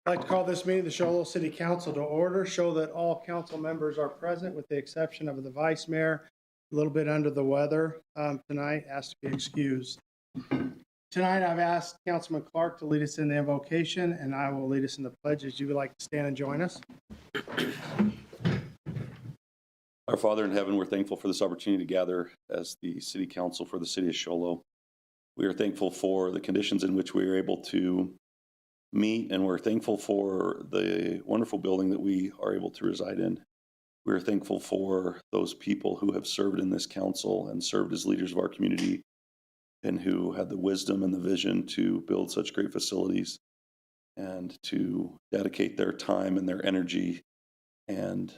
I'd like to call this meeting of the Show Little City Council to order. Show that all council members are present with the exception of the vice mayor, a little bit under the weather tonight, asked to be excused. Tonight, I've asked Councilman Clark to lead us in the invocation, and I will lead us in the pledges. You would like to stand and join us? Our Father in heaven, we're thankful for this opportunity to gather as the city council for the city of Show Low. We are thankful for the conditions in which we are able to meet, and we're thankful for the wonderful building that we are able to reside in. We are thankful for those people who have served in this council and served as leaders of our community and who had the wisdom and the vision to build such great facilities and to dedicate their time and their energy and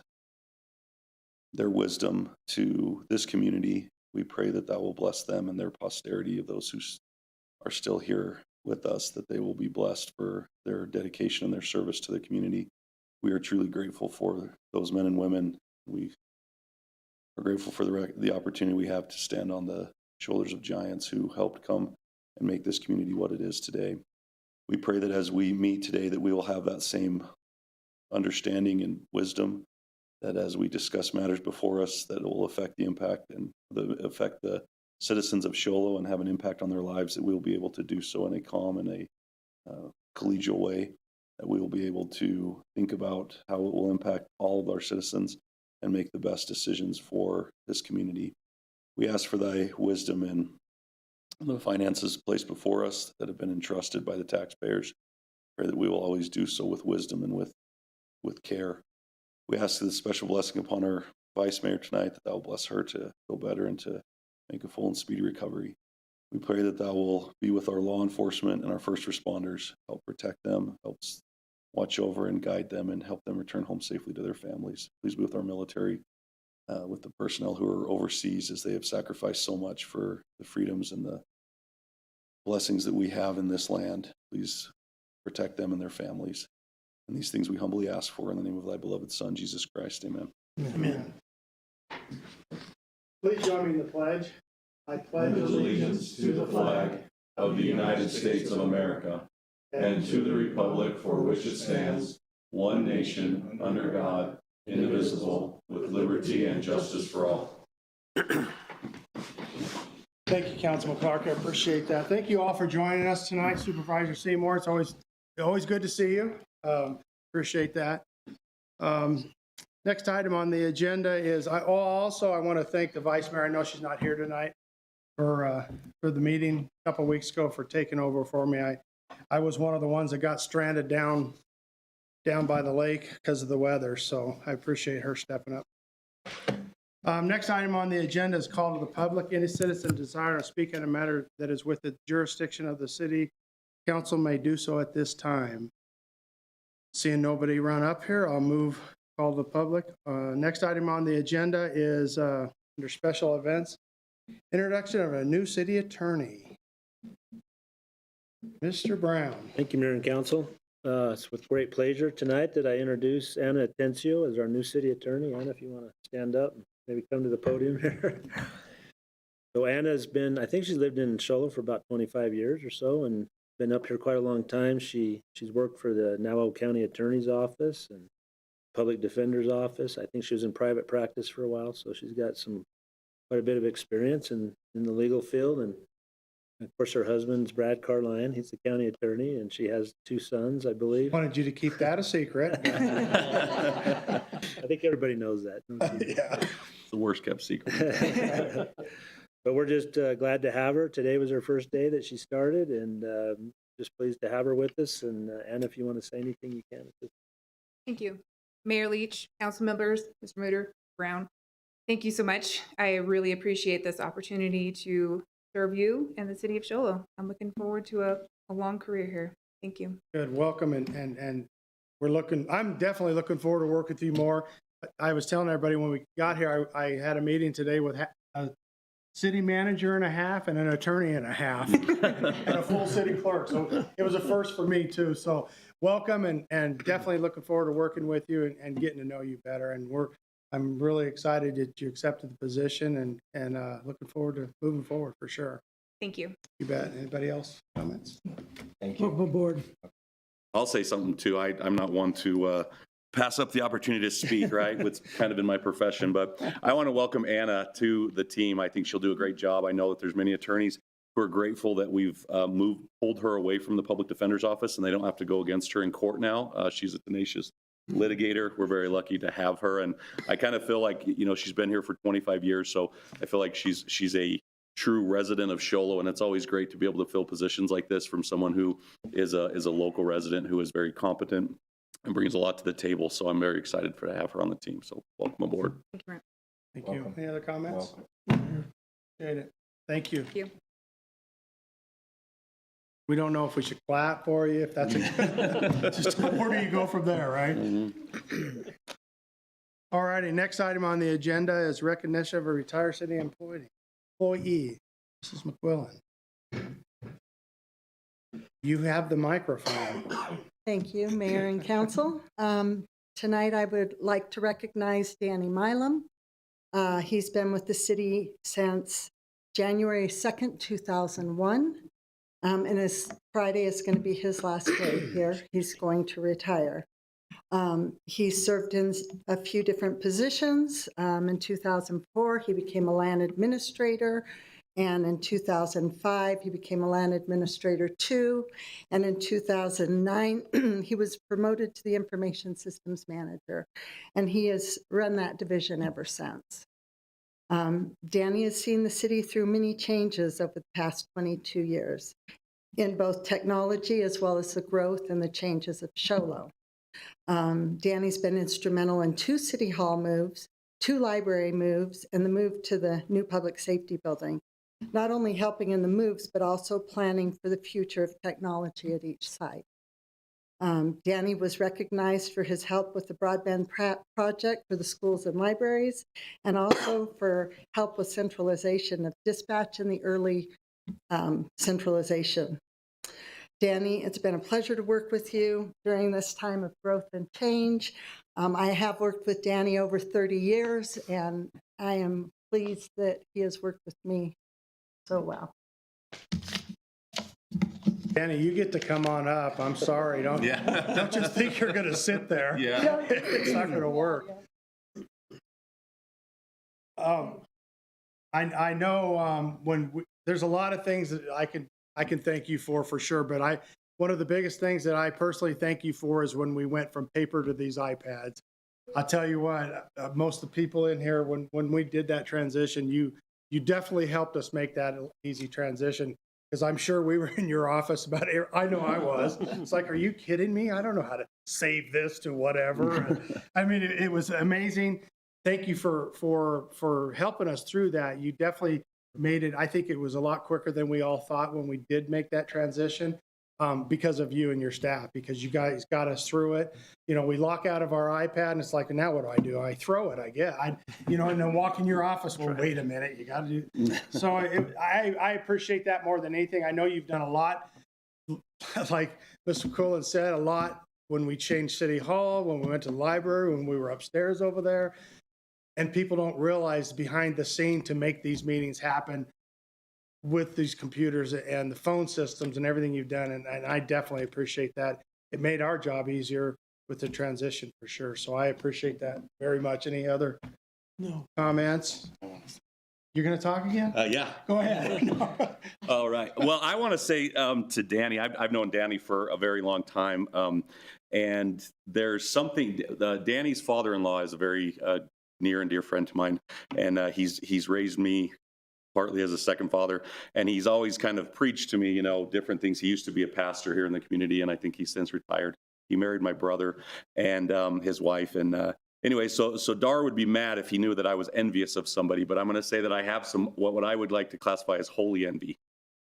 their wisdom to this community. We pray that that will bless them and their posterity of those who are still here with us, that they will be blessed for their dedication and their service to the community. We are truly grateful for those men and women. We are grateful for the opportunity we have to stand on the shoulders of giants who helped come and make this community what it is today. We pray that as we meet today, that we will have that same understanding and wisdom, that as we discuss matters before us, that it will affect the impact and affect the citizens of Show Low and have an impact on their lives, that we will be able to do so in a calm and a collegial way, that we will be able to think about how it will impact all of our citizens and make the best decisions for this community. We ask for thy wisdom in the finances placed before us that have been entrusted by the taxpayers. Pray that we will always do so with wisdom and with care. We ask this special blessing upon our vice mayor tonight, that thou will bless her to feel better and to make a full and speedy recovery. We pray that thou will be with our law enforcement and our first responders, help protect them, help watch over and guide them, and help them return home safely to their families. Please be with our military, with the personnel who are overseas, as they have sacrificed so much for the freedoms and the blessings that we have in this land. Please protect them and their families. And these things we humbly ask for in the name of thy beloved Son, Jesus Christ. Amen. Amen. Please join me in the pledge. I pledge allegiance to the flag of the United States of America and to the republic for which it stands, one nation, under God, indivisible, with liberty and justice for all. Thank you, Councilman Clark. I appreciate that. Thank you all for joining us tonight. Supervisor Seymour, it's always good to see you. Appreciate that. Next item on the agenda is, I want to thank the vice mayor. I know she's not here tonight for the meeting a couple of weeks ago, for taking over for me. I was one of the ones that got stranded down by the lake because of the weather, so I appreciate her stepping up. Next item on the agenda is call to the public. Any citizen desiring to speak on a matter that is with the jurisdiction of the city council may do so at this time. Seeing nobody run up here, I'll move call to the public. Next item on the agenda is under special events, introduction of a new city attorney. Mr. Brown. Thank you, Mayor and Council. It's with great pleasure tonight that I introduce Anna Atencio as our new city attorney. Anna, if you want to stand up and maybe come to the podium here. So Anna's been, I think she's lived in Show Low for about 25 years or so, and been up here quite a long time. She's worked for the Navajo County Attorney's Office and Public Defender's Office. I think she was in private practice for a while, so she's got quite a bit of experience in the legal field. And of course, her husband's Brad Carline. He's the county attorney, and she has 2 sons, I believe. Wanted you to keep that a secret. I think everybody knows that. Yeah. It's the worst kept secret. But we're just glad to have her. Today was her first day that she started, and just pleased to have her with us. And Anna, if you want to say anything, you can. Thank you. Mayor Leach, council members, Mr. Mutter, Brown, thank you so much. I really appreciate this opportunity to serve you and the city of Show Low. I'm looking forward to a long career here. Thank you. Good, welcome, and I'm definitely looking forward to working with you more. I was telling everybody when we got here, I had a meeting today with a city manager and a half and an attorney and a half and a full city clerk. So it was a first for me too. So welcome, and definitely looking forward to working with you and getting to know you better. And I'm really excited that you accepted the position and looking forward to moving forward for sure. Thank you. You bet. Anybody else comments? Thank you. Welcome aboard. I'll say something too. I'm not one to pass up the opportunity to speak, right? It's kind of in my profession, but I want to welcome Anna to the team. I think she'll do a great job. I know that there's many attorneys who are grateful that we've pulled her away from the public defender's office and they don't have to go against her in court now. She's a tenacious litigator. We're very lucky to have her. And I kind of feel like, she's been here for 25 years. So I feel like she's a true resident of Show Low, and it's always great to be able to fill positions like this from someone who is a local resident who is very competent and brings a lot to the table. So I'm very excited to have her on the team. So welcome aboard. Thank you, Brent. Thank you. Welcome. Any other comments? Welcome. Appreciate it. Thank you. Thank you. We don't know if we should clap for you, if that's just where do you go from there, right? All righty, next item on the agenda is recognition of a retired city employee. Mrs. McQuillan. You have the microphone. Thank you, Mayor and Council. Tonight, I would like to recognize Danny Milam. He's been with the city since January 2nd, 2001. And Friday is going to be his last day here. He's going to retire. He served in a few different positions. In 2004, he became a land administrator. And in 2005, he became a land administrator 2. And in 2009, he was promoted to the information systems manager. And he has run that division ever since. Danny has seen the city through many changes over the past 22 years in both technology as well as the growth and the changes of Show Low. Danny's been instrumental in 2 city hall moves, 2 library moves, and the move to the new public safety building, not only helping in the moves, but also planning for the future of technology at each site. Danny was recognized for his help with the broadband project for the schools and libraries, and also for help with centralization of dispatch in the early centralization. Danny, it's been a pleasure to work with you during this time of growth and change. I have worked with Danny over 30 years, and I am pleased that he has worked with me so well. Danny, you get to come on up. I'm sorry. Don't just think you're going to sit there. Yeah. It's not going to work. I know there's a lot of things that I can thank you for sure, but one of the biggest things that I personally thank you for is when we went from paper to these iPads. I'll tell you what, most of the people in here, when we did that transition, you definitely helped us make that an easy transition. Because I'm sure we were in your office I know I was. It's like, are you kidding me? I don't know how to save this to whatever. I mean, it was amazing. Thank you for helping us through that. You definitely made it. I think it was a lot quicker than we all thought when we did make that transition, because of you and your staff, because you guys got us through it. We lock out of our iPad and it's like, now what do? I throw it, I guess. And then walk in your office. Well, wait a minute, you got to do. So I appreciate that more than anything. I know you've done a lot, like Mr. McQuillan said, a lot when we changed City Hall, when we went to the library, when we were upstairs over there. And people don't realize behind the scene to make these meetings happen with these computers and the phone systems and everything you've done. And I definitely appreciate that. It made our job easier with the transition for sure. So I appreciate that very much. Any other comments? You're going to talk again? Yeah. Go ahead. All right. Well, I want to say to Danny, I've known Danny for a very long time. And there's something, Danny's father-in-law is a very near and dear friend to mine. And he's raised me partly as a second father. And he's always kind of preached to me, different things. He used to be a pastor here in the community, and I think he's since retired. He married my brother and his wife. And anyway, so Dar would be mad if he knew that I was envious of somebody, but I'm going to say that I have what I would like to classify as holy envy.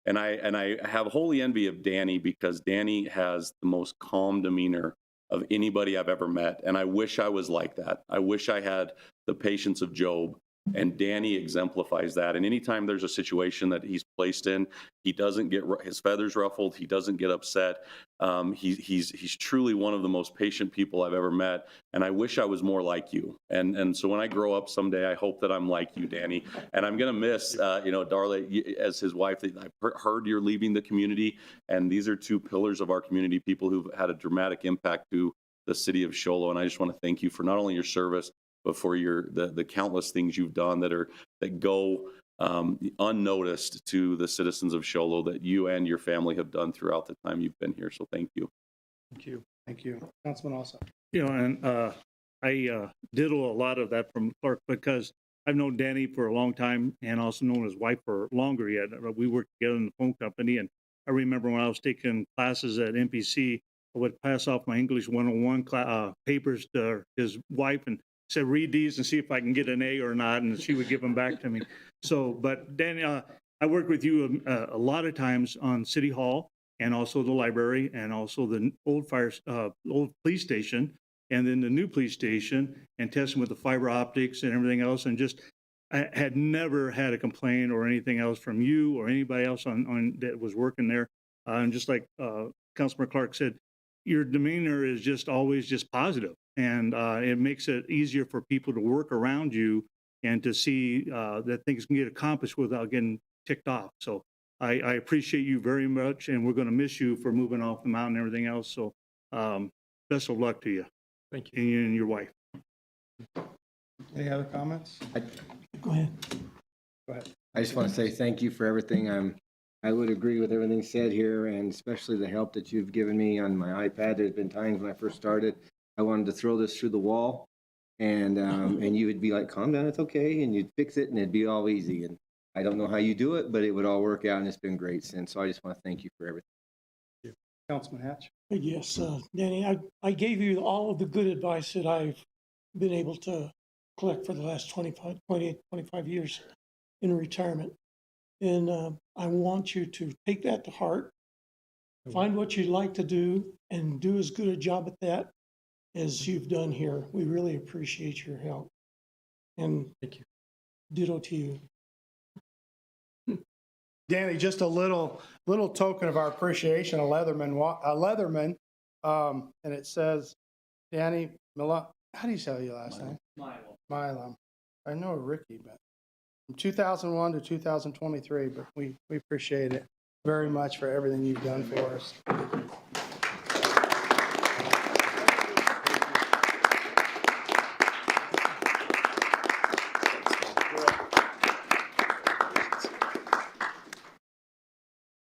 And I have holy envy of Danny because Danny has the most calm demeanor of anybody I've ever met. And I wish I was like that. I wish I had the patience of Job And Danny exemplifies that. And anytime there's a situation that he's placed in, he doesn't get his feathers ruffled. He doesn't get upset. He's truly one of the most patient people I've ever met. And I wish I was more like you. And so when I grow up someday, I hope that I'm like you, Danny. And I'm going to miss, Darla, as his wife. I've heard you're leaving the community. And these are two pillars of our community, people who've had a dramatic impact to the city of Show Low. And I just want to thank you for not only your service, but for the countless things you've done that go unnoticed to the citizens of Show Low that you and your family have done throughout the time you've been here. So thank you. Thank you. Thank you. Councilman also. And I diddle a lot of that from Clark because I've known Danny for a long time and also known his wife for longer yet. We worked together in the phone company, and I remember when I was taking classes at MPC, I would pass off my English 101 papers to his wife and said, read these and see if I can get an A or not, and she would give them back to me. So, but Danny, I worked with you a lot of times on City Hall and also the library and also the old police station and then the new police station and testing with the fiber optics and everything else. And just, I had never had a complaint or anything else from you or anybody else on that was working there. And just like Councilman Clark said, your demeanor is just always just positive. And it makes it easier for people to work around you and to see that things can get accomplished without getting ticked off. So I appreciate you very much, and we're going to miss you for moving off the mountain and everything else. So best of luck to you. Thank you. And your wife. Any other comments? Go ahead. Go ahead. I just want to say thank you for everything. I would agree with everything said here, and especially the help that you've given me on my iPad. There's been times when I first started, I wanted to throw this through the wall, and you would be like, calm down, it's okay, and you'd fix it, and it'd be all easy. And I don't know how you do it, but it would all work out, and it's been great since. So I just want to thank you for everything. Councilman Hatch. Yes, Danny, I gave you all of the good advice that I've been able to collect for the last 25 years in retirement. And I want you to take that to heart, find what you'd like to do, and do as good a job at that as you've done here. We really appreciate your help. And Thank you. ditto to you. Danny, just a little token of our appreciation, a Leatherman, and it says, Danny Milam, how do you say your last name? Milam. I know Ricky, but from 2001 to 2023, but we appreciate it very much for everything you've done for us.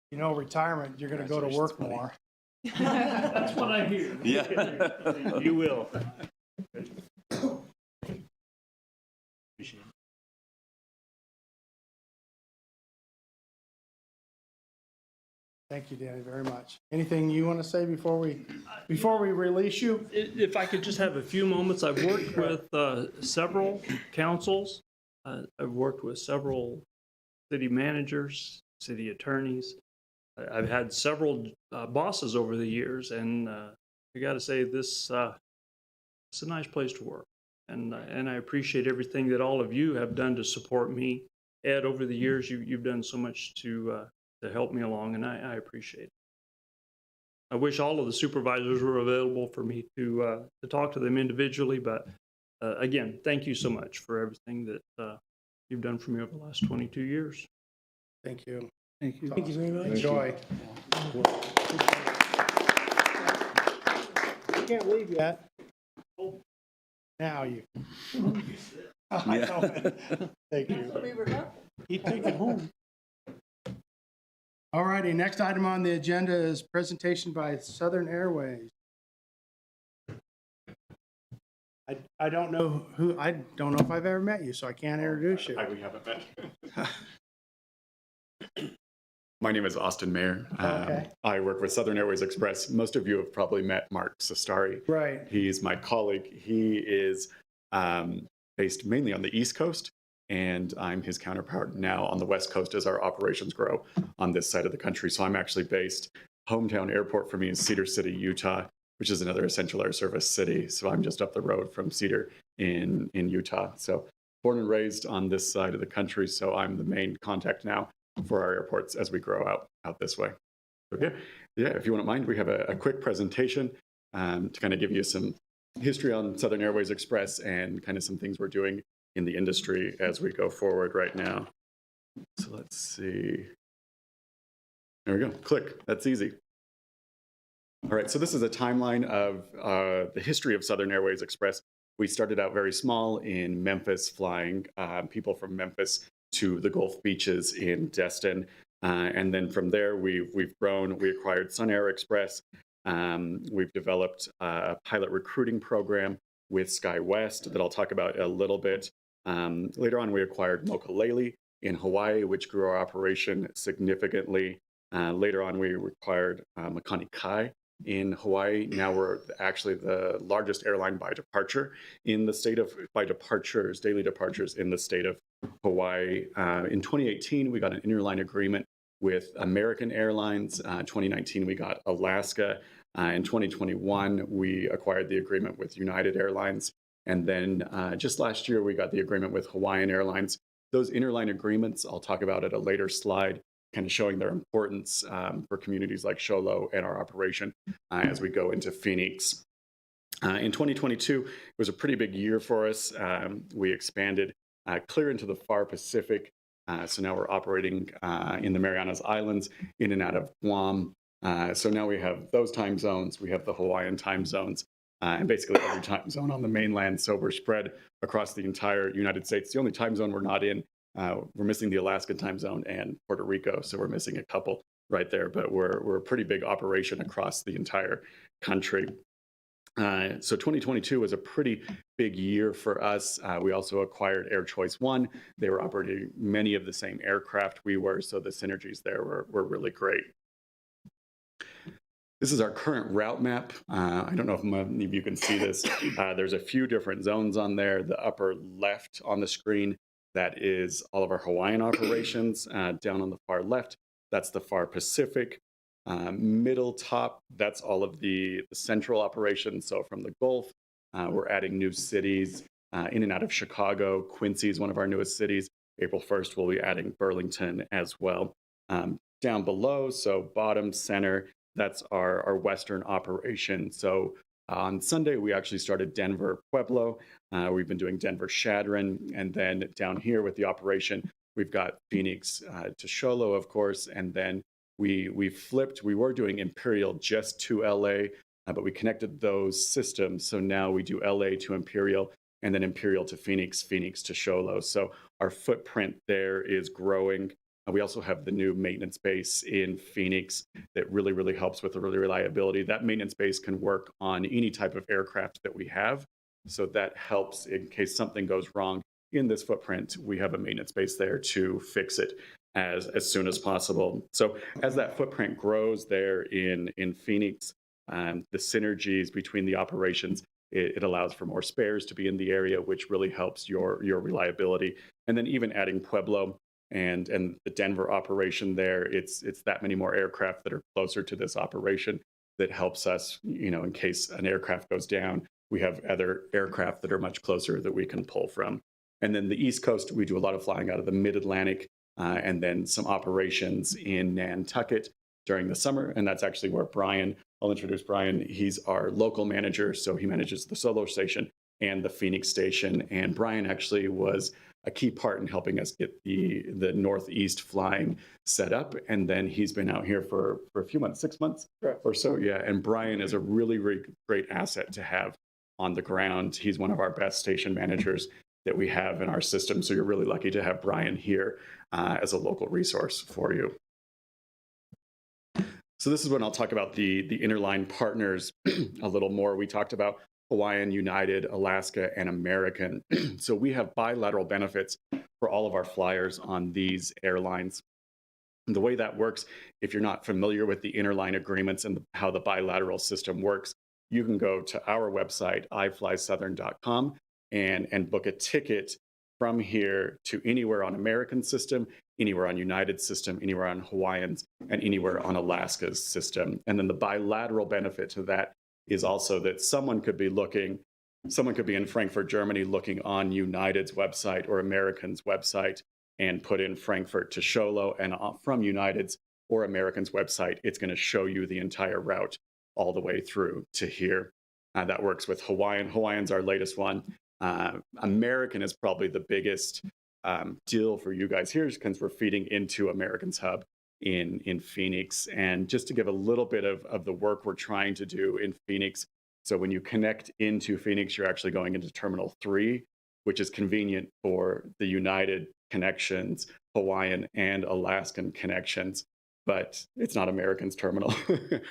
You know, retirement, you're going to go to work more. That's what I hear. Yeah. You will. Appreciate it. Thank you, Danny, very much. Anything you want to say before we release you? If I could just have a few moments, I've worked with several councils. I've worked with several city managers, city attorneys. I've had several bosses over the years, and I got to say it's a nice place to work. And I appreciate everything that all of you have done to support me. Ed, over the years, you've done so much to help me along, and I appreciate it. I wish all of the supervisors were available for me to talk to them individually, but again, thank you so much for everything that you've done for me over the last 22 years. Thank you. Thank you. Thank you very much. Enjoy. I can't leave yet. Now you. I know. Thank you. You take it home. All righty, next item on the agenda is presentation by Southern Airways. I don't know if I've ever met you, so I can't introduce you. We haven't met. My name is Austin Mayer. Okay. I work with Southern Airways Express. Most of you have probably met Mark Sestari. Right. He's my colleague. He is based mainly on the East Coast, and I'm his counterpart now on the West Coast as our operations grow on this side of the country. So I'm actually based, hometown airport for me is Cedar City, Utah, which is another essential air service city. So I'm just up the road from Cedar in Utah. So born and raised on this side of the country, so I'm the main contact now for our airports as we grow out this way. So yeah, if you wouldn't mind, we have a quick presentation to kind of give you some history on Southern Airways Express and kind of some things we're doing in the industry as we go forward right now. So let's see. There we go. Click. That's easy. All right. So this is a timeline of the history of Southern Airways Express. We started out very small in Memphis, flying people from Memphis to the Gulf beaches in Destin. And then from there, we've grown. We acquired Sun Air Express. We've developed a pilot recruiting program with SkyWest that I'll talk about a little bit. Later on, we acquired Mokulele in Hawaii, which grew our operation significantly. Later on, we acquired Makani Kai in Hawaii. Now we're actually the largest airline by departure in the state of, daily departures in the state of Hawaii. In 2018, we got an interline agreement with American Airlines. 2019, we got Alaska. In 2021, we acquired the agreement with United Airlines. And then just last year, we got the agreement with Hawaiian Airlines. Those interline agreements, I'll talk about at a later slide, kind of showing their importance for communities like Show Low and our operation as we go into Phoenix. In 2022, it was a pretty big year for us. We expanded clear into the far Pacific. So now we're operating in the Marianas Islands, in and out of Guam. So now we have those time zones. We have the Hawaiian time zones. And basically every time zone on the mainland. So we're spread across the entire United States. The only time zone we're not in, we're missing the Alaskan time zone and Puerto Rico. So we're missing a couple right there, but we're a pretty big operation across the entire country. So 2022 was a pretty big year for us. We also acquired Air Choice One. They were operating many of the same aircraft we were, so the synergies there were really great. This is our current route map. I don't know if many of you can see this. There's a few different zones on there. The upper left on the screen, that is all of our Hawaiian operations. Down on the far left, that's the far Pacific. Middle top, that's all of the central operations. So from the Gulf, we're adding new cities in and out of Chicago. Quincy is one of our newest cities. April 1st, we'll be adding Burlington as well. Down below, so bottom center, that's our Western operation. So on Sunday, we actually started Denver, Pueblo. We've been doing Denver, Chadron. And then down here with the operation, we've got Phoenix to Show Low, of course. And then we flipped. We were doing Imperial just to LA, but we connected those systems. So now we do LA to Imperial and then Imperial to Phoenix, Phoenix to Show Low. So our footprint there is growing. We also have the new maintenance base in Phoenix that really, really helps with the reliability. That maintenance base can work on any type of aircraft that we have. So that helps in case something goes wrong in this footprint. We have a maintenance base there to fix it as soon as possible. So as that footprint grows there in Phoenix, the synergies between the operations, it allows for more spares to be in the area, which really helps your reliability. And then even adding Pueblo and the Denver operation there, it's that many more aircraft that are closer to this operation that helps us, in case an aircraft goes down, we have other aircraft that are much closer that we can pull from. And then the East Coast, we do a lot of flying out of the Mid-Atlantic and then some operations in Nantucket during the summer. And that's actually where I'll introduce Brian. He's our local manager. So he manages the Solo station and the Phoenix station. And Brian actually was a key part in helping us get the Northeast flying set up. And then he's been out here for a few months, 6 months or so. Yeah. And Brian is a really, really great asset to have on the ground. He's one of our best station managers that we have in our system. So you're really lucky to have Brian here as a local resource for you. So this is when I'll talk about the interline partners a little more. We talked about Hawaiian, United, Alaska, and American. So we have bilateral benefits for all of our flyers on these airlines. And the way that works, if you're not familiar with the interline agreements and how the bilateral system works, you can go to our website, iflysouthern.com, and book a ticket from here to anywhere on American system, anywhere on United system, anywhere on Hawaiian's, and anywhere on Alaska's system. And then the bilateral benefit to that is also that someone could be looking someone could be in Frankfurt, Germany, looking on United's website or American's website and put in Frankfurt to Sholo, and from United's or American's website, it's going to show you the entire route all the way through to here. That works with Hawaiian. Hawaiian's our latest one. American is probably the biggest deal for you guys here because we're feeding into American's hub in Phoenix. And just to give a little bit of the work we're trying to do in Phoenix. So when you connect into Phoenix, you're actually going into Terminal 3, which is convenient for the United connections, Hawaiian and Alaskan connections. But it's not American's terminal,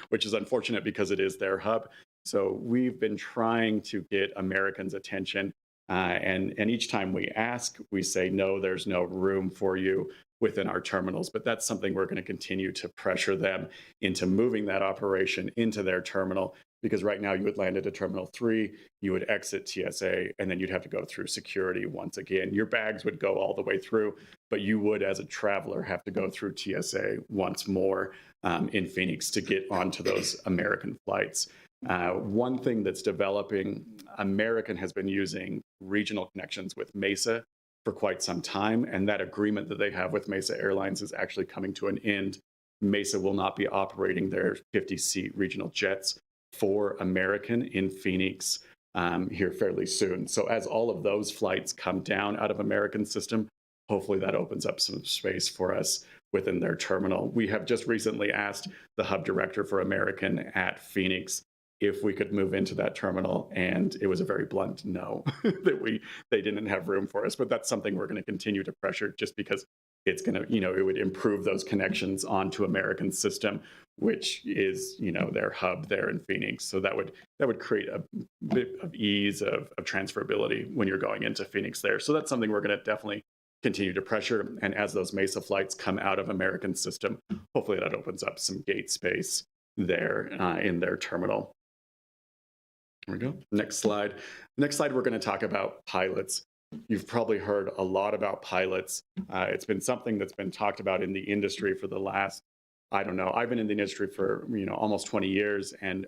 which is unfortunate because it is their hub. So we've been trying to get Americans' attention. And each time we ask, we say, no, there's no room for you within our terminals. But that's something we're going to continue to pressure them into moving that operation into their terminal. Because right now you would land at a Terminal 3, you would exit TSA, and then you'd have to go through security once again. Your bags would go all the way through, but you would, as a traveler, have to go through TSA once more in Phoenix to get onto those American flights. One thing that's developing, American has been using regional connections with Mesa for quite some time, and that agreement that they have with Mesa Airlines is actually coming to an end. Mesa will not be operating their 50-seat regional jets for American in Phoenix here fairly soon. So as all of those flights come down out of American's system, hopefully that opens up some space for us within their terminal. We have just recently asked the hub director for American at Phoenix if we could move into that terminal, and it was a very blunt no, that they didn't have room for us. But that's something we're going to continue to pressure, just because it's going to, it would improve those connections onto American's system, which is, their hub there in Phoenix. So that would create a bit of ease of transferability when you're going into Phoenix there. So that's something we're going to definitely continue to pressure. And as those Mesa flights come out of American's system, hopefully that opens up some gate space there in their terminal. There we go. Next slide. Next slide, we're going to talk about pilots. You've probably heard a lot about pilots. It's been something that's been talked about in the industry for the last, I've been in the industry for, almost 20 years. And,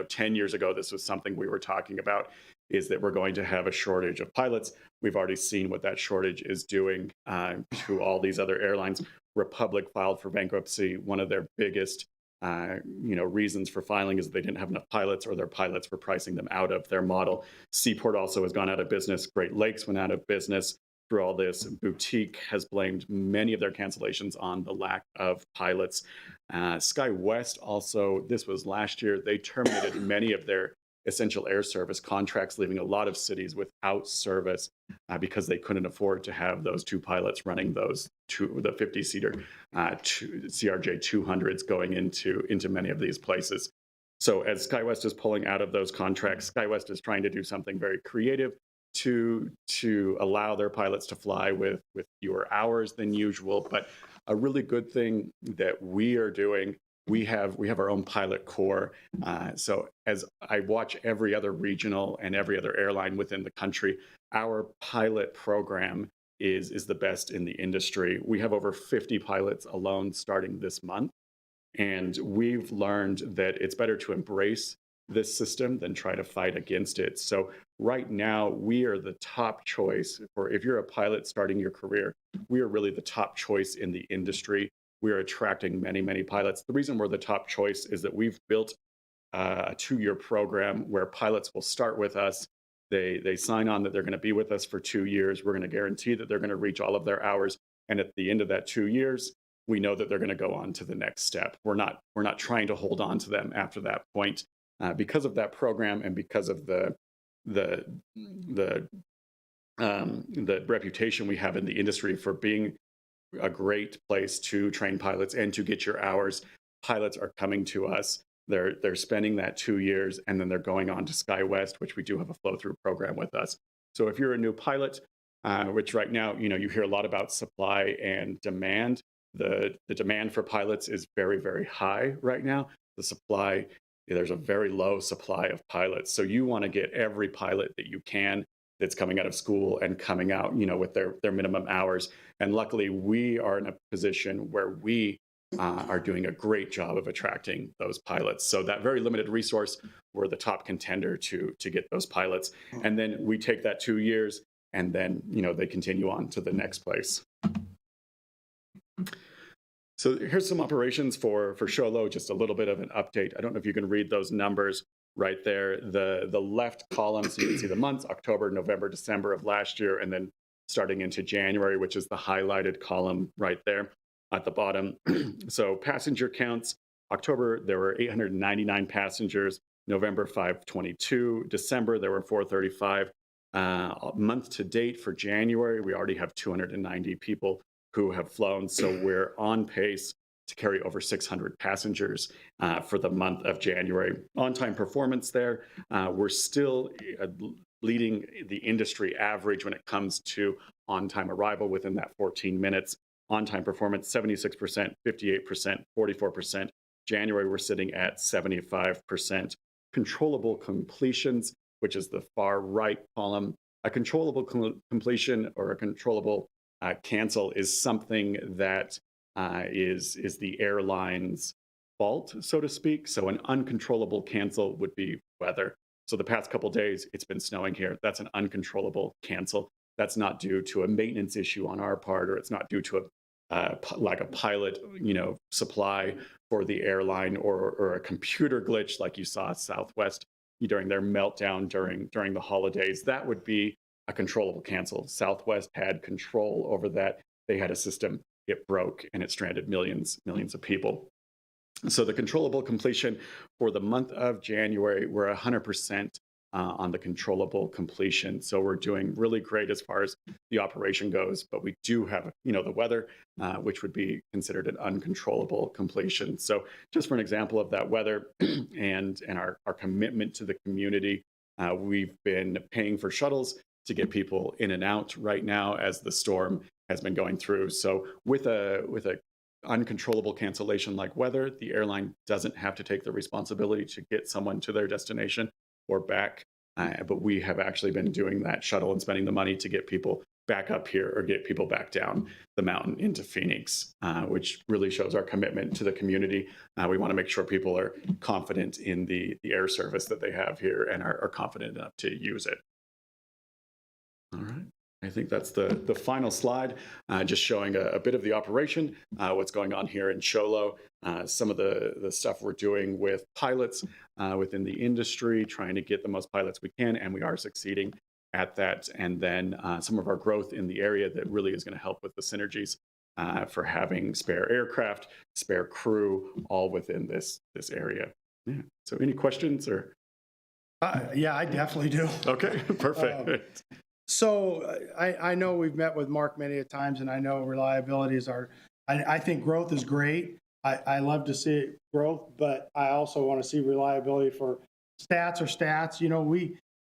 10 years ago, this was something we were talking about, is that we're going to have a shortage of pilots. We've already seen what that shortage is doing to all these other airlines. Republic filed for bankruptcy. One of their biggest reasons for filing is they didn't have enough pilots, or their pilots were pricing them out of their model. Seaport also has gone out of business. Great Lakes went out of business through all this. Boutique has blamed many of their cancellations on the lack of pilots. SkyWest also, this was last year, they terminated many of their essential air service contracts, leaving a lot of cities without service because they couldn't afford to have those two pilots running the 50-seater CRJ 200s going into many of these places. So as SkyWest is pulling out of those contracts, SkyWest is trying to do something very creative to allow their pilots to fly with fewer hours than usual. But a really good thing that we are doing, we have our own pilot corps. So as I watch every other regional and every other airline within the country, our pilot program is the best in the industry. We have over 50 pilots alone starting this month. And we've learned that it's better to embrace this system than try to fight against it. So right now, we are the top choice for, if you're a pilot starting your career, we are really the top choice in the industry. We are attracting many, many pilots. The reason we're the top choice is that we've built a 2-year program where pilots will start with us. They sign on that they're going to be with us for 2 years. We're going to guarantee that they're going to reach all of their hours. And at the end of that 2 years, we know that they're going to go on to the next step. We're not trying to hold on to them after that point. Because of that program and because of the reputation we have in the industry for being a great place to train pilots and to get your hours, pilots are coming to us. They're spending that 2 years, and then they're going on to SkyWest, which we do have a flow-through program with us. So if you're a new pilot, which right now, you hear a lot about supply and demand. The demand for pilots is very, very high right now. The supply, there's a very low supply of pilots. So you want to get every pilot that you can that's coming out of school and coming out, with their minimum hours. And luckily, we are in a position where we are doing a great job of attracting those pilots. So that very limited resource, we're the top contender to get those pilots. And then we take that 2 years, and then they continue on to the next place. So here's some operations for Show Low, just a little bit of an update. I don't know if you can read those numbers right there. The left column, so you can see the months, October, November, December of last year, and then starting into January, which is the highlighted column right there at the bottom. So passenger counts, October, there were 899 passengers, November, 522, December, there were 435. Month to date for January, we already have 290 people who have flown. So we're on pace to carry over 600 passengers for the month of January. On-time performance there, we're still leading the industry average when it comes to on-time arrival within that 14 minutes. On-time performance, 76%, 58%, 44%. January, we're sitting at 75%. Controllable completions, which is the far right column. A controllable completion or a controllable cancel is something that is the airline's fault, so to speak. So an uncontrollable cancel would be weather. So the past couple days, it's been snowing here. That's an uncontrollable cancel. That's not due to a maintenance issue on our part, or it's not due to like a pilot, supply for the airline, or a computer glitch like you saw Southwest during their meltdown during the holidays. That would be a controllable cancel. Southwest had control over that. They had a system, it broke, and it stranded millions of people. So the controllable completion for the month of January, we're 100% on the controllable completion. So we're doing really great as far as the operation goes, but we do have, the weather, which would be considered an uncontrollable completion. So just for an example of that weather and our commitment to the community, we've been paying for shuttles to get people in and out right now as the storm has been going through. So with a uncontrollable cancellation like weather, the airline doesn't have to take the responsibility to get someone to their destination or back. But we have actually been doing that shuttle and spending the money to get people back up here or get people back down the mountain into Phoenix, which really shows our commitment to the community. We want to make sure people are confident in the air service that they have here and are confident enough to use it. All right. I think that's the final slide, just showing a bit of the operation, what's going on here in Show Low, some of the stuff we're doing with pilots within the industry, trying to get the most pilots we can, and we are succeeding at that. And then some of our growth in the area that really is going to help with the synergies for having spare aircraft, spare crew, all within this area. Yeah. So any questions or? Yeah, I definitely do. Okay, perfect. So I know we've met with Mark many a times, and I know reliability is I think growth is great. I love to see growth, but I also want to see reliability for stats or stats.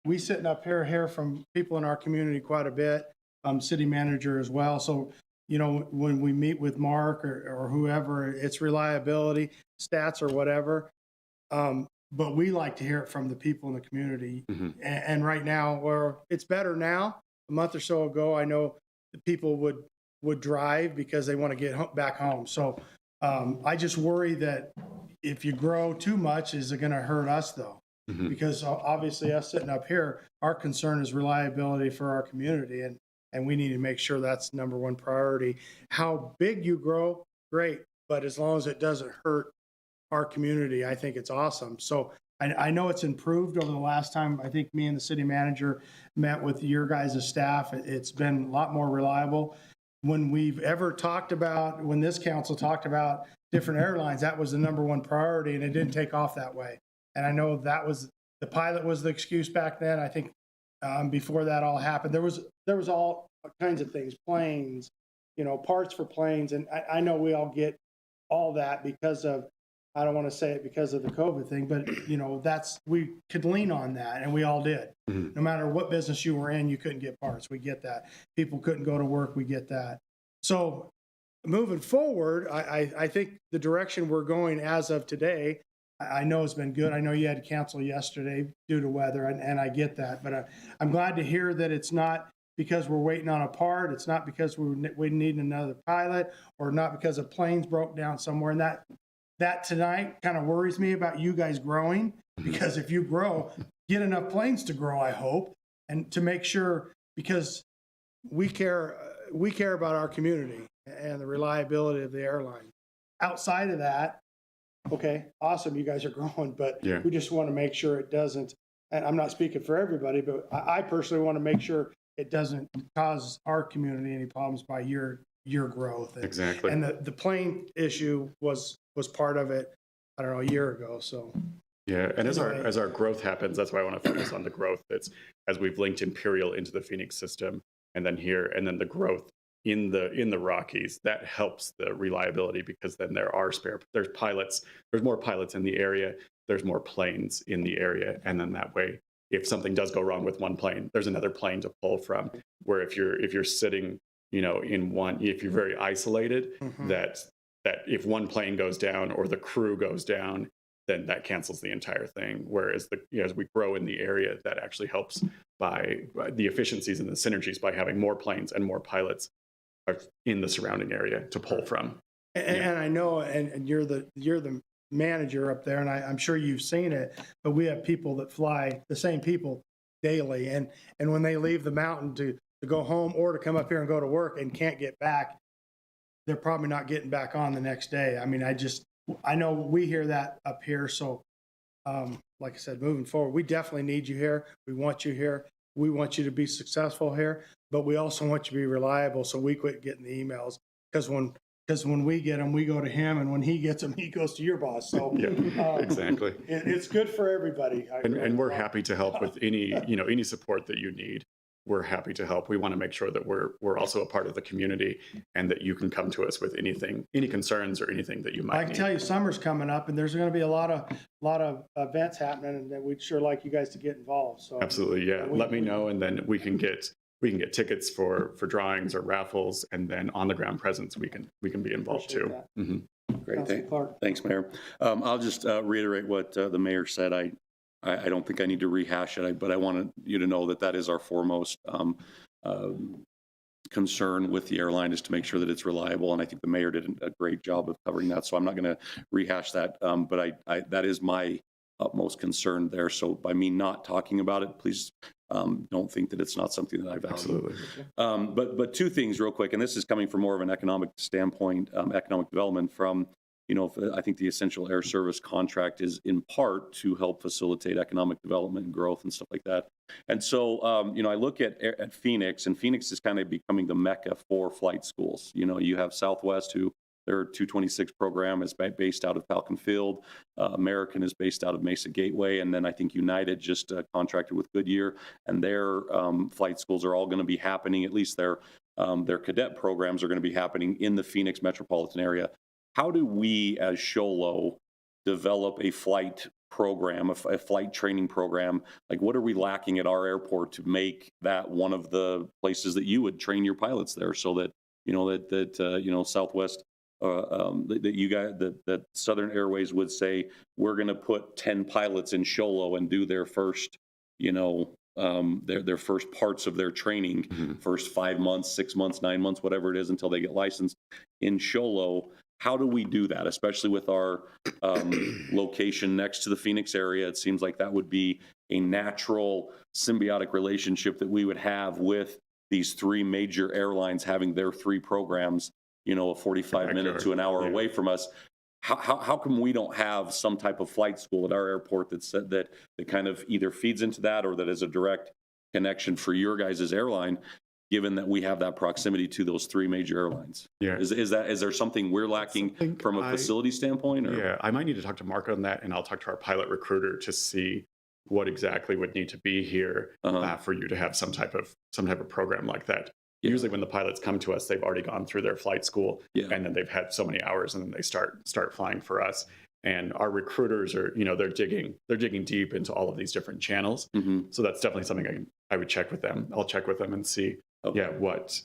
We sitting up here hear from people in our community quite a bit, city manager as well. So, when we meet with Mark or whoever, it's reliability, stats or whatever. But we like to hear it from the people in the community. Mm-hmm. And right now, or it's better now. A month or so ago, I know the people would drive because they want to get back home. So I just worry that if you grow too much, is it going to hurt us though? Mm-hmm. Because obviously us sitting up here, our concern is reliability for our community. And we need to make sure that's number one priority. How big you grow, great. But as long as it doesn't hurt our community, I think it's awesome. So I know it's improved over the last time. I think me and the city manager met with your guys' staff. It's been a lot more reliable. When this council talked about different airlines, that was the number one priority, and it didn't take off that way. And I know that was the pilot was the excuse back then. I think before that all happened, there was all kinds of things, planes, parts for planes, and I know we all get all that because of. I don't want to say it because of the COVID thing, but we could lean on that, and we all did. Mm-hmm. No matter what business you were in, you couldn't get parts. We get that. People couldn't go to work. We get that. So moving forward, I think the direction we're going as of today, I know it's been good. I know you had to cancel yesterday due to weather, and I get that. But I'm glad to hear that it's not because we're waiting on a part. It's not because we need another pilot, or not because a plane's broke down somewhere. And that tonight kind of worries me about you guys growing, because if you grow, get enough planes to grow, I hope, and to make sure, because we care about our community and the reliability of the airline. Outside of that, okay, awesome, you guys are growing, but Yeah. we just want to make sure it doesn't, and I'm not speaking for everybody, but I personally want to make sure it doesn't cause our community any problems by your growth. Exactly. And the plane issue was part of it, I don't know, a year ago, so. Yeah, and as Anyway. our growth happens, that's why I want to focus on the growth. It's as we've linked Imperial into the Phoenix system, and then here, and then the growth in the Rockies, that helps the reliability, because then there's pilots, there's more pilots in the area, there's more planes in the area, and then that way, if something does go wrong with one plane, there's another plane to pull from. Where if you're sitting, in one, if you're very isolated, that if one plane goes down or the crew goes down, then that cancels the entire thing. Whereas as we grow in the area, that actually helps by the efficiencies and the synergies by having more planes and more pilots in the surrounding area to pull from. And I know, and you're the manager up there, and I'm sure you've seen it, but we have people that fly, the same people daily, and when they leave the mountain to go home or to come up here and go to work and can't get back, they're probably not getting back on the next day. I mean, I know we hear that up here, so like I said, moving forward, we definitely need you here. We want you here. We want you to be successful here, but we also want you to be reliable, so we quit getting the emails, because when we get them, we go to him, and when he gets them, he goes to your boss. So Yeah, exactly. it's good for everybody. And we're happy to help with any support that you need. We're happy to help. We want to make sure that we're also a part of the community, and that you can come to us with any concerns or anything that you might I can need. tell you, summer's coming up, and there's going to be a lot of events happening, and that we'd sure like you guys to get involved. So Absolutely, yeah. Let me know, and then we can get tickets for drawings or raffles, and then on the ground presence we can be involved Appreciate too. that. Mhm. Great, Councilor Clark. thanks, Mayor. I'll just reiterate what the mayor said. I don't think I need to rehash it, but I wanted you to know that is our foremost concern with the airline, is to make sure that it's reliable. And I think the mayor did a great job of covering that. So I'm not going to rehash that. But that is my utmost concern there. So by me not talking about it, please don't think that it's not something that I value. Absolutely. But two things real quick, and this is coming from more of an economic standpoint, economic development from, I think the Essential Air Service contract is in part to help facilitate economic development and growth and stuff like that. And so, I look at Phoenix, and Phoenix is kind of becoming the mecca for flight schools. You have Southwest, who their 226 program is based out of Falcon Field. American is based out of Mesa Gateway. And then I think United just contracted with Goodyear, and their flight schools are all going to be happening, at least their cadet programs are going to be happening in the Phoenix metropolitan area. How do we as SHOLO develop a flight program, a flight training program? Like, what are we lacking at our airport to make that one of the places that you would train your pilots there, so that, Southwest, that Southern Airways would say, we're going to put 10 pilots in SHOLO and do their first, their first parts of their training, first 5 months, 6 months, 9 months, whatever it is, until they get licensed in SHOLO. How do we do that, especially with our location next to the Phoenix area? It seems like that would be a natural symbiotic relationship that we would have with these three major airlines having their three programs, a 45-minute to an hour away from us. How come we don't have some type of flight school at our airport that kind of either feeds into that, or that is a direct connection for your guys' airline, given that we have that proximity to those three major airlines? Yeah. Is there something we're lacking from a facility standpoint? Or? Yeah, I might need to talk to Mark on that, and I'll talk to our pilot recruiter to see what exactly would need to be here for you to have some type of program like that. Yeah. Usually when the pilots come to us, they've already gone through their flight school, and then they've had so many hours, and then they start flying for us. And our recruiters are, they're digging deep into all of these different channels. So that's definitely something I would check with them. I'll check with them and see, what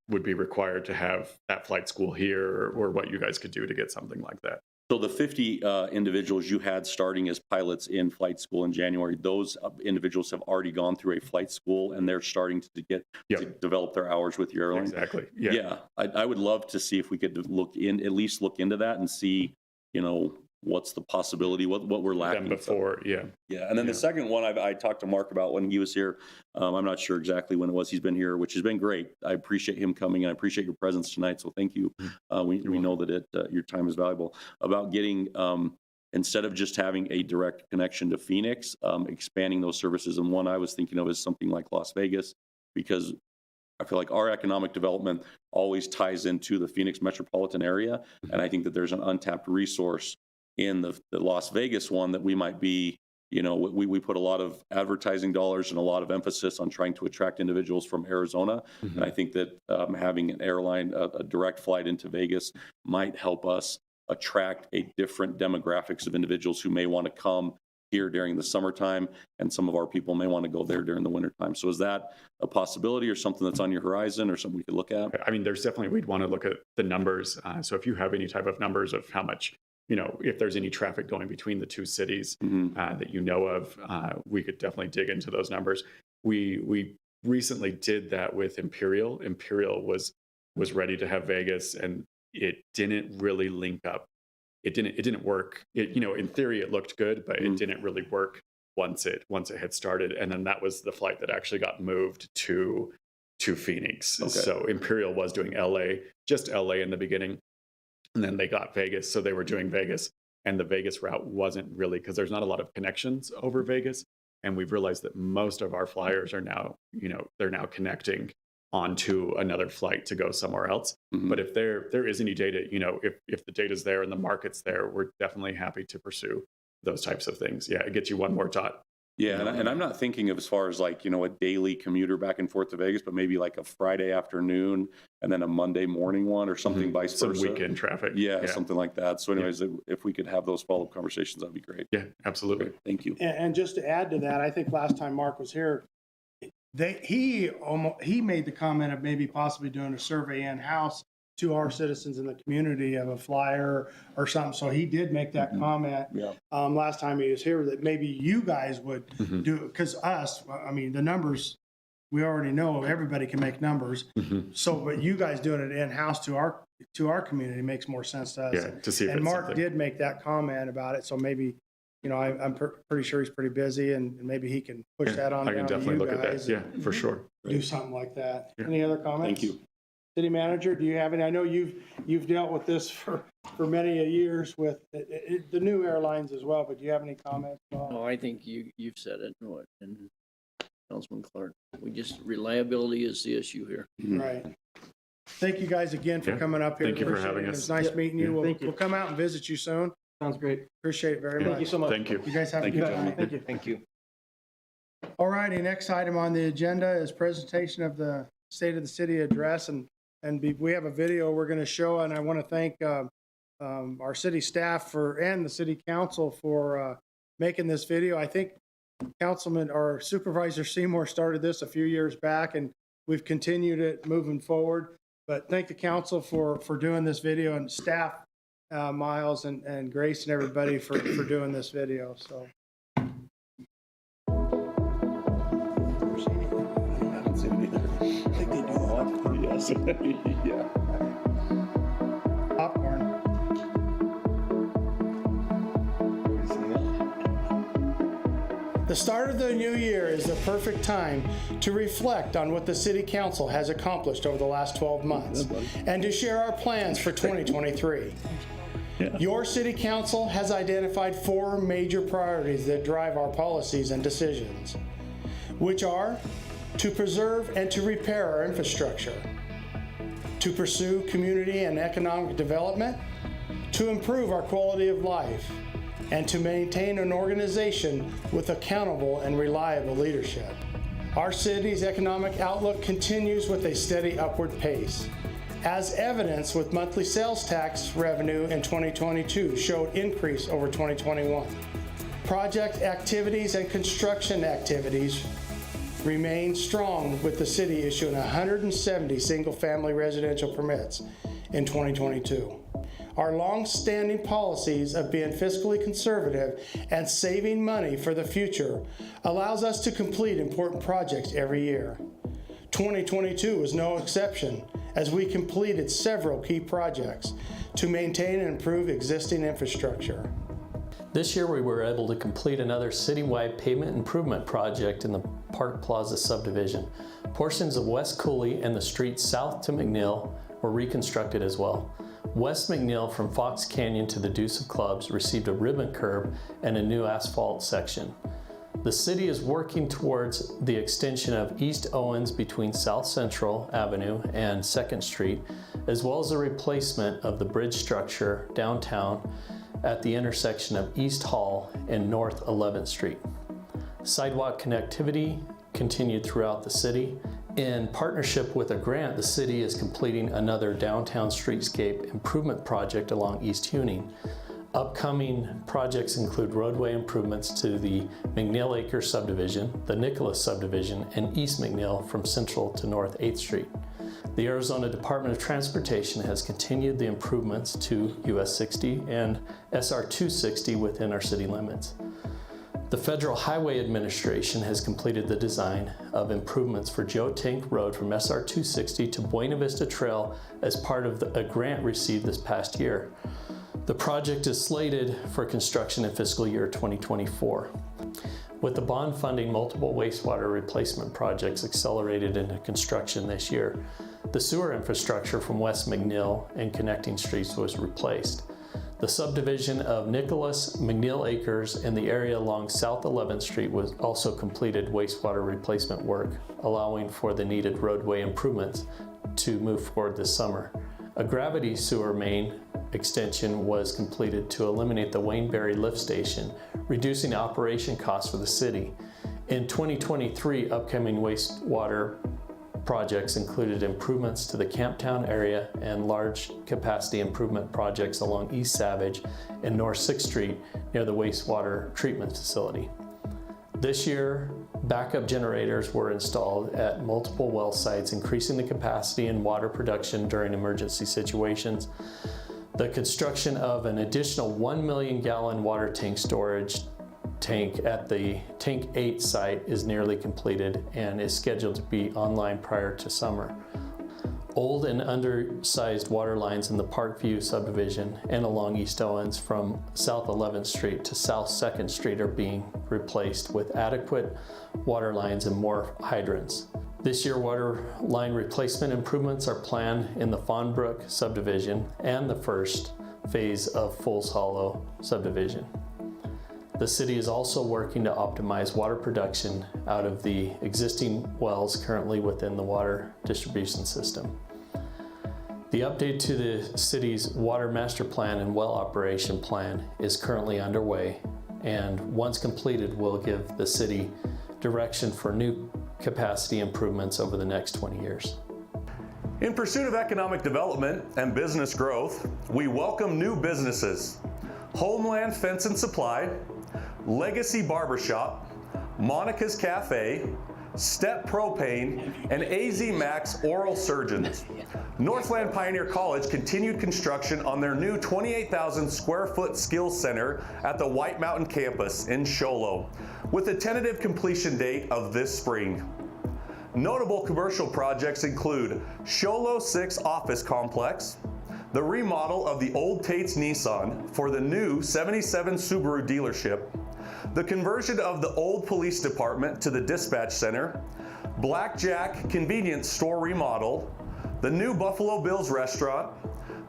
would be required to have that flight school here, or what you guys could do to get something like that. So the 50 individuals you had starting as pilots in flight school in January, those individuals have already gone through a flight school and they're starting to get Yep. to develop their hours with your airline. Exactly. Yeah, I would love to see if we could at least look into that and see, what's the possibility, what we're lacking. Them before, yeah. Yeah, and then the second one I talked to Mark about when he was here. I'm not sure exactly when it was he's been here, which has been great. I appreciate him coming and I appreciate your presence tonight. So thank you. We know that your time is valuable. About getting instead of just having a direct connection to Phoenix, expanding those services. And one I was thinking of is something like Las Vegas, because I feel like our economic development always ties into the Phoenix metropolitan area, and I think that there's an untapped resource in the Las Vegas one that we might be, we put a lot of advertising dollars and a lot of emphasis on trying to attract individuals from Arizona. And I think that having an airline, a direct flight into Vegas might help us attract a different demographics of individuals who may want to come here during the summertime, and some of our people may want to go there during the wintertime. So is that a possibility or something that's on your horizon or something we could look at? I mean, there's definitely, we'd want to look at the numbers. So if you have any type of numbers of how much, if there's any traffic going between the two cities that you know of, we could definitely dig into those numbers. We recently did that with Imperial. Imperial was ready to have Vegas, and it didn't really link up. It didn't work. In theory, it looked good, but it didn't really work once it had started. And then that was the flight that actually got moved to Phoenix. Okay. So Imperial was doing just LA in the beginning. And then they got Vegas, so they were doing Vegas. And the Vegas route wasn't really, because there's not a lot of connections over Vegas. And we've realized that most of our flyers are now, they're now connecting onto another flight to go somewhere else. But if there is any data, if the data's there and the market's there, we're definitely happy to pursue those types of things. Yeah, it gets you one more dot. Yeah, and I'm not thinking of as far as like, a daily commuter back and forth to Vegas, but maybe like a Friday afternoon and then a Monday morning one or something vice versa. Some weekend traffic. Yeah, something like that. So anyways, if we could have those follow-up conversations, that'd be great. Yeah, absolutely. Great. Thank you. And just to add to that, I think last time Mark was here, he made the comment of maybe possibly doing a survey in-house to our citizens in the community of a flyer or something. So he did make that comment last time he was here, that maybe you guys would do it, because the numbers, we already know everybody can make numbers. So, but you guys doing it in-house to our community makes more sense to us. Yeah, to see if and it's Mark something. did make that comment about it. So maybe, I'm pretty sure he's pretty busy, and maybe he can push that on I can down to definitely you look at that. guys Yeah, for sure. do something like that. Yeah. Any other comments? Thank you. City manager, do you have any? I know you've dealt with this for many years with the new airlines as well, but do you have any comments? No, I think you've said it, and Councilman Clark, reliability is the issue here. Right. Thank you guys again for coming up here. Thank you for Appreciate having it. us. It's nice meeting you. Yeah. We'll come out and visit you soon. Sounds great. Appreciate it very much. Thank you so much. Thank you. You guys have a Thank you, good gentlemen. night. Thank you. All righty, next item on the agenda is presentation of the State of the City address, and we have a video we're going to show, and I want to thank our city staff and the city council for making this video. I think Councilman or Supervisor Seymour started this a few years back, and we've continued it moving forward. But thank the council for doing this video, and staff, Miles and Grace and everybody for doing this video. So. Yes. Yeah. Popcorn. The start of the new year is the perfect time to reflect on what the City Council has accomplished over the last 12 months and to share our plans for 2023. Your City Council has identified 4 major priorities that drive our policies and decisions, which are to preserve and to repair our infrastructure, to pursue community and economic development, to improve our quality of life, and to maintain an organization with accountable and reliable leadership. Our city's economic outlook continues with a steady upward pace, as evidenced with monthly sales tax revenue in 2022 showed increase over 2021. Project activities and construction activities remain strong, with the city issuing 170 single-family residential permits in 2022. Our long-standing policies of being fiscally conservative and saving money for the future allows us to complete important projects every year. 2022 was no exception, as we completed several key projects to maintain and improve existing infrastructure. This year we were able to complete another citywide pavement improvement project in the Park Plaza subdivision. Portions of West Cooley and the streets south to McNeil were reconstructed as well. West McNeil from Fox Canyon to the Deuce of Clubs received a ribbon curb and a new asphalt section. The city is working towards the extension of East Owens between South Central Avenue and 2nd Street, as well as the replacement of the bridge structure downtown at the intersection of East Hall and North 11th Street. Sidewalk connectivity continued throughout the city. In partnership with a grant, the city is completing another downtown streetscape improvement project along East Huning. Upcoming projects include roadway improvements to the McNeil Acres subdivision, the Nicholas subdivision, and East McNeil from Central to North 8th Street. The Arizona Department of Transportation has continued the improvements to US 60 and SR 260 within our city limits. The Federal Highway Administration has completed the design of improvements for Joe Tank Road from SR 260 to Buena Vista Trail as part of a grant received this past year. The project is slated for construction in fiscal year 2024. With the bond funding, multiple wastewater replacement projects accelerated into construction this year. The sewer infrastructure from West McNeil and connecting streets was replaced. The subdivision of Nicholas, McNeil Acres, and the area along South 11th Street was also completed wastewater replacement work, allowing for the needed roadway improvements to move forward this summer. A gravity sewer main extension was completed to eliminate the Wayneberry lift station, reducing operation costs for the city. In 2023, upcoming wastewater projects included improvements to the Camptown area and large capacity improvement projects along East Savage and North 6th Street near the wastewater treatment facility. This year, backup generators were installed at multiple well sites, increasing the capacity and water production during emergency situations. The construction of an additional 1 million gallon water tank storage tank at the Tank 8 site is nearly completed and is scheduled to be online prior to summer. Old and undersized water lines in the Parkview subdivision and along East Owens from South 11th Street to South 2nd Street are being replaced with adequate water lines and more hydrants. This year, water line replacement improvements are planned in the Fawnbrook subdivision and the first phase of Fool's Hollow subdivision. The city is also working to optimize water production out of the existing wells currently within the water distribution system. The update to the city's water master plan and well operation plan is currently underway, and once completed will give the city direction for new capacity improvements over the next 20 years. In pursuit of economic development and business growth, we welcome new businesses. Homeland Fence and Supply, Legacy Barbershop, Monica's Cafe, Step Propane, and AZ Max Oral Surgeons. Northland Pioneer College continued construction on their new 28,000 square foot skills center at the White Mountain campus in Show Low, with a tentative completion date of this spring. Notable commercial projects include Show Low 6 office complex, the remodel of the old Tate's Nissan for the new 77 Subaru dealership, the conversion of the old police department to the dispatch center, Blackjack convenience store remodel, the new Buffalo Bills restaurant,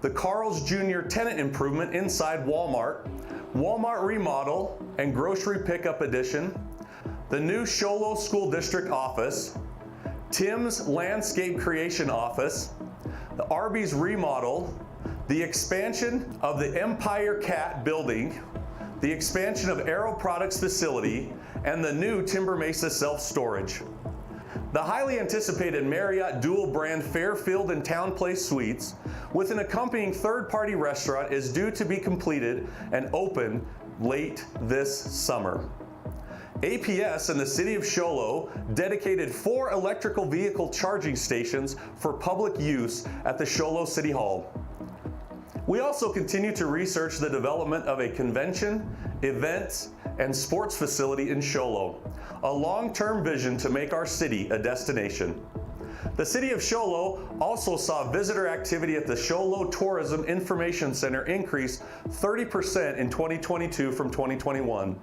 the Carl's Jr. tenant improvement inside Walmart, Walmart remodel and grocery pickup addition, the new Show Low School District office, Tim's Landscape Creation office, the Arby's remodel, the expansion of the Empire Cat building, the expansion of Aero Products facility, and the new Timber Mesa self-storage. The highly anticipated Marriott dual brand Fairfield and Town Place Suites with an accompanying third-party restaurant is due to be completed and open late this summer. APS and the City of Show Low dedicated 4 electrical vehicle charging stations for public use at the Show Low City Hall. We also continue to research the development of a convention, events, and sports facility in Show Low, a long-term vision to make our city a destination. The City of Show Low also saw visitor activity at the Show Low Tourism Information Center increase 30% in 2022 from 2021.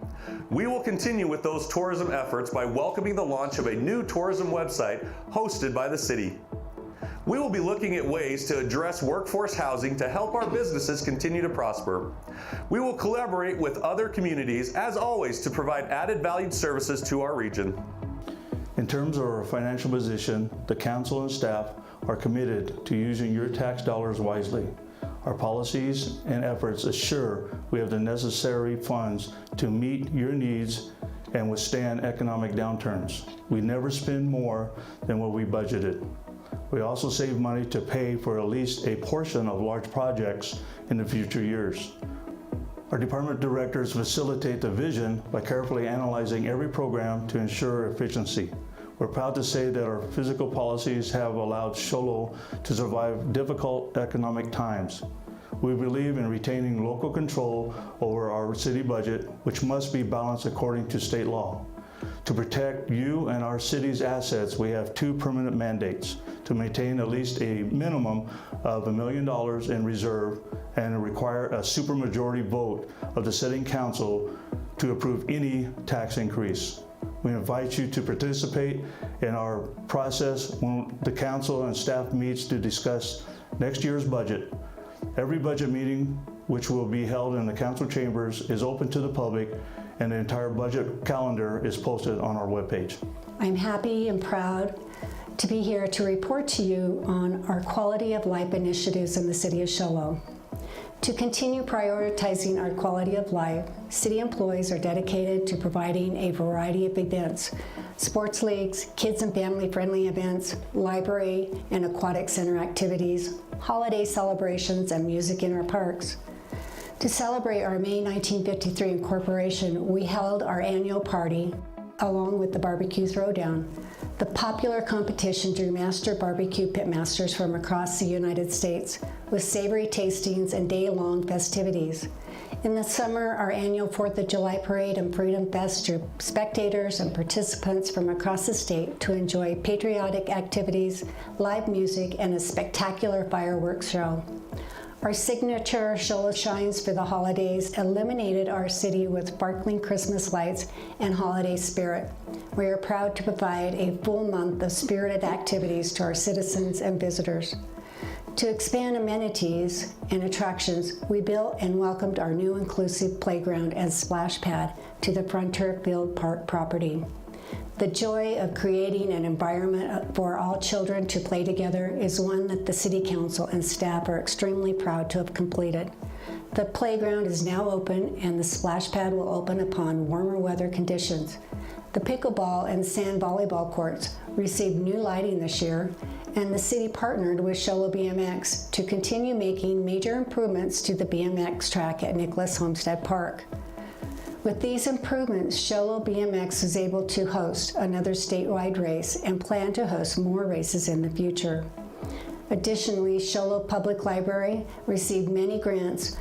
We will continue with those tourism efforts by welcoming the launch of a new tourism website hosted by the city. We will be looking at ways to address workforce housing to help our businesses continue to prosper. We will collaborate with other communities, as always, to provide added valued services to our region. In terms of our financial position, the council and staff are committed to using your tax dollars wisely. Our policies and efforts assure we have the necessary funds to meet your needs and withstand economic downturns. We never spend more than what we budgeted. We also save money to pay for at least a portion of large projects in the future years. Our department directors facilitate the vision by carefully analyzing every program to ensure efficiency. We're proud to say that our fiscal policies have allowed Show Low to survive difficult economic times. We believe in retaining local control over our city budget, which must be balanced according to state law. To protect you and our city's assets, we have two permanent mandates: to maintain at least a minimum of $1 million in reserve and require a supermajority vote of the sitting council to approve any tax increase. We invite you to participate in our process when the council and staff meets to discuss next year's budget. Every budget meeting, which will be held in the council chambers, is open to the public, and the entire budget calendar is posted on our webpage. I'm happy and proud to be here to report to you on our quality of life initiatives in the City of Show Low. To continue prioritizing our quality of life, city employees are dedicated to providing a variety of events: sports leagues, kids and family-friendly events, library and aquatic center activities, holiday celebrations, and music in our parks. To celebrate our May 1953 incorporation, we held our annual party along with the Barbecue Throwdown. The popular competition drew master barbecue pitmasters from across the United States with savory tastings and day-long festivities. In the summer, our annual 4th of July Parade and Freedom Fest drew spectators and participants from across the state to enjoy patriotic activities, live music, and a spectacular fireworks show. Our signature Show Low Shines for the holidays illuminated our city with sparkling Christmas lights and holiday spirit. We are proud to provide a full month of spirited activities to our citizens and visitors. To expand amenities and attractions, we built and welcomed our new inclusive playground and splash pad to the Frontier Field Park property. The joy of creating an environment for all children to play together is one that the City Council and staff are extremely proud to have completed. The playground is now open, and the splash pad will open upon warmer weather conditions. The pickleball and sand volleyball courts received new lighting this year, and the city partnered with Show Low BMX to continue making major improvements to the BMX track at Nicholas Homestead Park. With these improvements, Show Low BMX is able to host another statewide race and plan to host more races in the future. Additionally, Show Low Public Library received many grants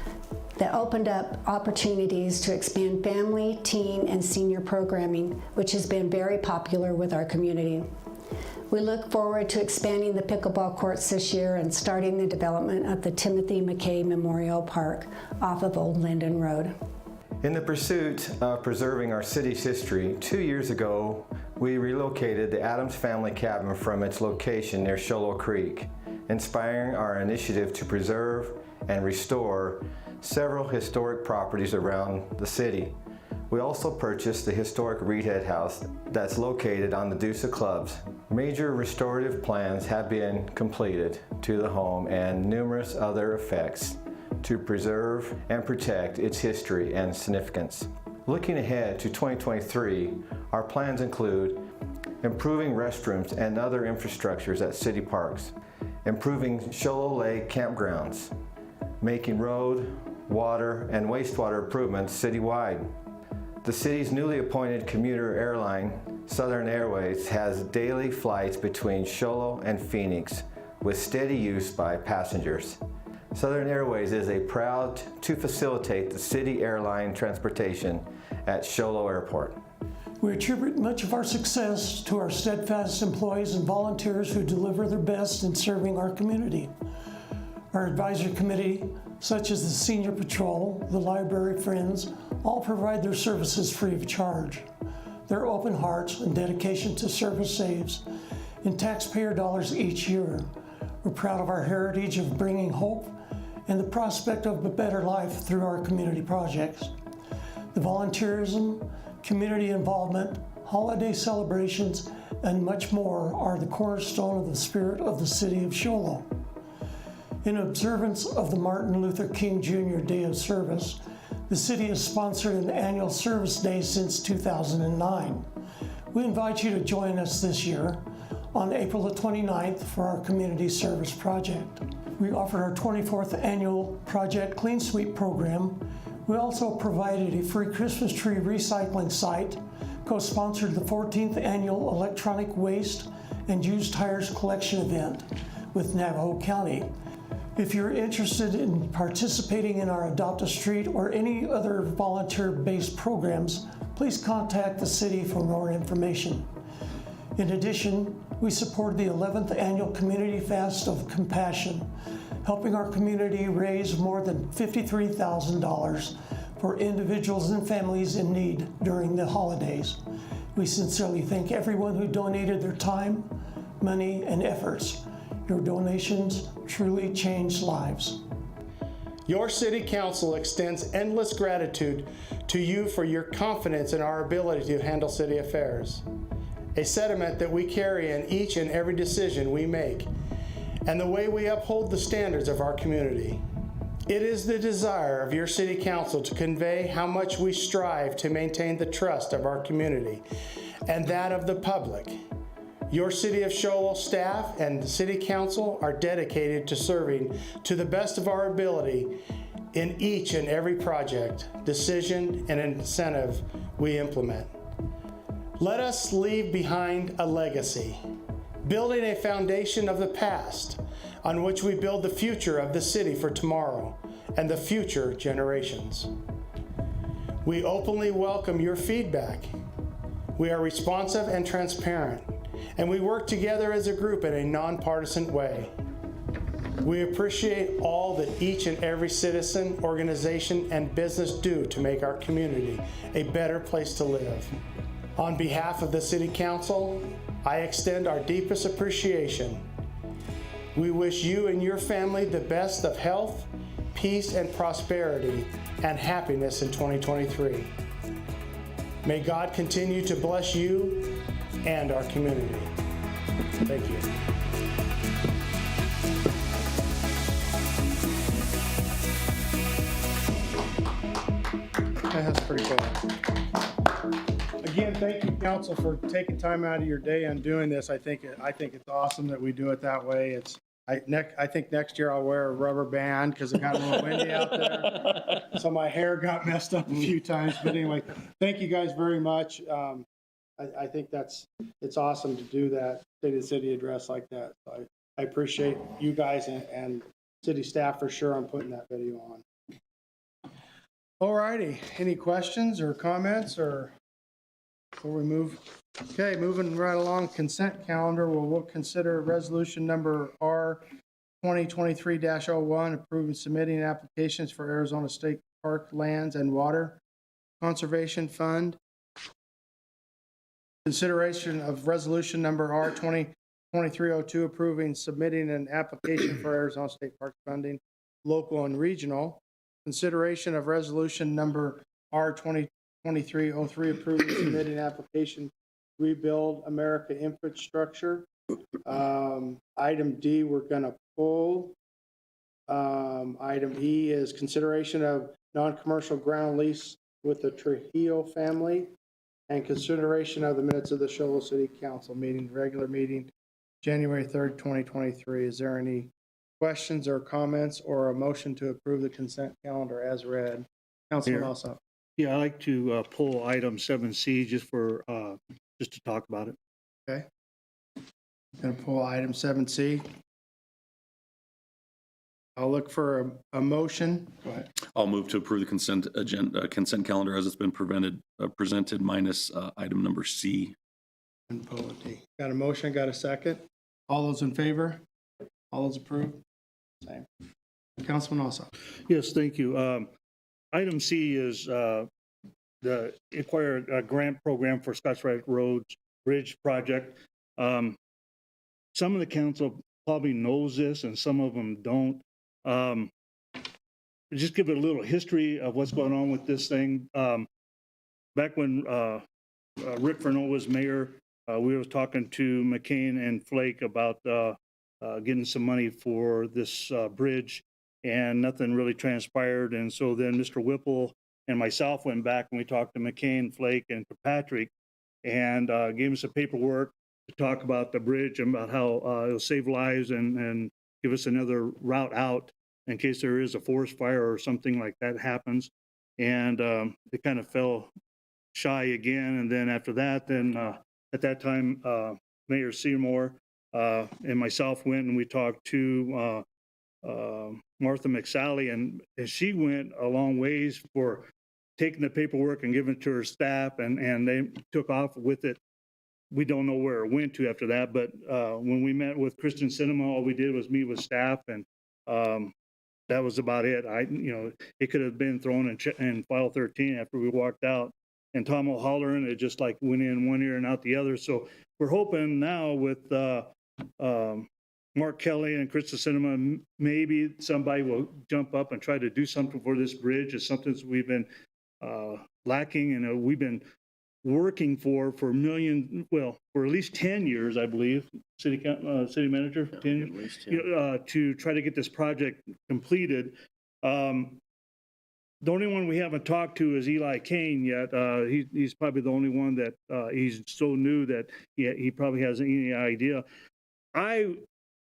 that opened up opportunities to expand family, teen, and senior programming, which has been very popular with our community. We look forward to expanding the pickleball courts this year and starting the development of the Timothy McKay Memorial Park off of Old Linden Road. In the pursuit of preserving our city's history, 2 years ago, we relocated the Adams Family Cabin from its location near Show Low Creek, inspiring our initiative to preserve and restore several historic properties around the city. We also purchased the historic Reed Head House that's located on the Deuce of Clubs. Major restorative plans have been completed to the home and numerous other effects to preserve and protect its history and significance. Looking ahead to 2023, our plans include improving restrooms and other infrastructures at city parks, improving Show Low Lake campgrounds, making road, water, and wastewater improvements citywide. The city's newly appointed commuter airline, Southern Airways, has daily flights between Show Low and Phoenix with steady use by passengers. Southern Airways is proud to facilitate the city airline transportation at Show Low Airport. We attribute much of our success to our steadfast employees and volunteers who deliver their best in serving our community. Our advisory committee, such as the Senior Patrol, the Library Friends, all provide their services free of charge. Their open hearts and dedication to service saves in taxpayer dollars each year. We're proud of our heritage of bringing hope and the prospect of a better life through our community projects. The volunteerism, community involvement, holiday celebrations, and much more are the cornerstone of the spirit of the city of Show Low. In observance of the Martin Luther King Jr. Day of Service, the city has sponsored an annual service day since 2009. We invite you to join us this year on April the 29th for our community service project. We offered our 24th annual Project Clean Sweep program. We also provided a free Christmas tree recycling site, co-sponsored the 14th annual Electronic Waste and Used Tires Collection event with Navajo County. If you're interested in participating in our Adopt a Street or any other volunteer-based programs, please contact the city for more information. In addition, we supported the 11th annual Community Fast of Compassion, helping our community raise more than $53,000 for individuals and families in need during the holidays. We sincerely thank everyone who donated their time, money, and efforts. Your donations truly changed lives. Your City Council extends endless gratitude to you for your confidence in our ability to handle city affairs, a sentiment that we carry in each and every decision we make, and the way we uphold the standards of our community. It is the desire of your City Council to convey how much we strive to maintain the trust of our community and that of the public. Your City of Show Low staff and the City Council are dedicated to serving to the best of our ability in each and every project, decision, and incentive we implement. Let us leave behind a legacy, building a foundation of the past on which we build the future of the city for tomorrow and the future generations. We openly welcome your feedback. We are responsive and transparent, and we work together as a group in a nonpartisan way. We appreciate all that each and every citizen, organization, and business do to make our community a better place to live. On behalf of the City Council, I extend our deepest appreciation. We wish you and your family the best of health, peace, and prosperity, and happiness in 2023. May God continue to bless you and our community. Thank you. That's pretty cool. Again, thank you, council, for taking time out of your day and doing this. I think it's awesome that we do it that way. I think next year I'll wear a rubber band because it got a little windy out there. So my hair got messed up a few times. But anyway, thank you guys very much. I think it's awesome to do that State of the City address like that. So I appreciate you guys and city staff for sure on putting that video on. All righty. Any questions or comments or before we move? Okay, moving right along, consent calendar. We'll consider resolution number R 2023-01, approving submitting applications for Arizona State Park Lands and Water Conservation Fund. Consideration of resolution number R 2023-02, approving submitting an application for Arizona State Park funding, local and regional. Consideration of resolution number R 2023-03, approving submitting application Rebuild America Infrastructure. Item D, we're going to pull. Item E is consideration of non-commercial ground lease with the Trujillo family, and consideration of the minutes of the Show Low City Council meeting, regular meeting, January 3rd, 2023. Is there any questions or comments or a motion to approve the consent calendar as read? Councilman Alsop. Yeah, I'd like to pull item 7C just to talk about it. Okay. Going to pull item 7C. I'll look for a motion. Go ahead. I'll move to approve the consent calendar as it's been presented minus item number C. And Bullet D. Got a motion, got a second? All those in favor? All those approved? Same. Councilman Ossoff. Yes, thank you. Item C is the acquire a grant program for Scotts-Rite Roads Bridge project. Some of the council probably knows this and some of them don't. Just give it a little history of what's going on with this thing. Back when Rick Fernald was mayor, we were talking to McCain and Flake about getting some money for this bridge, and nothing really transpired. And so then Mr. Whipple and myself went back and we talked to McCain, Flake, and Kirkpatrick, and gave us some paperwork to talk about the bridge and about how it'll save lives and give us another route out in case there is a forest fire or something like that happens. And it kind of fell shy again. And then after that, at that time, Mayor Seymour and myself went and we talked to Martha McSally, and she went a long ways for taking the paperwork and giving it to her staff, and they took off with it. We don't know where it went to after that, but when we met with Kristen Cinema, all we did was meet with staff, and that was about it. It could have been thrown in file 13 after we walked out. And Tom O'Halloran, it just like went in one ear and out the other. So we're hoping now with Mark Kelly and Krista Cinema, maybe somebody will jump up and try to do something for this bridge. It's something that we've been lacking, and we've been working for for at least 10 years, I believe, city manager, 10 years, At least 10. To try to get this project completed. The only one we haven't talked to is Eli Kane yet. He's probably the only one that he's so new that he probably hasn't any idea.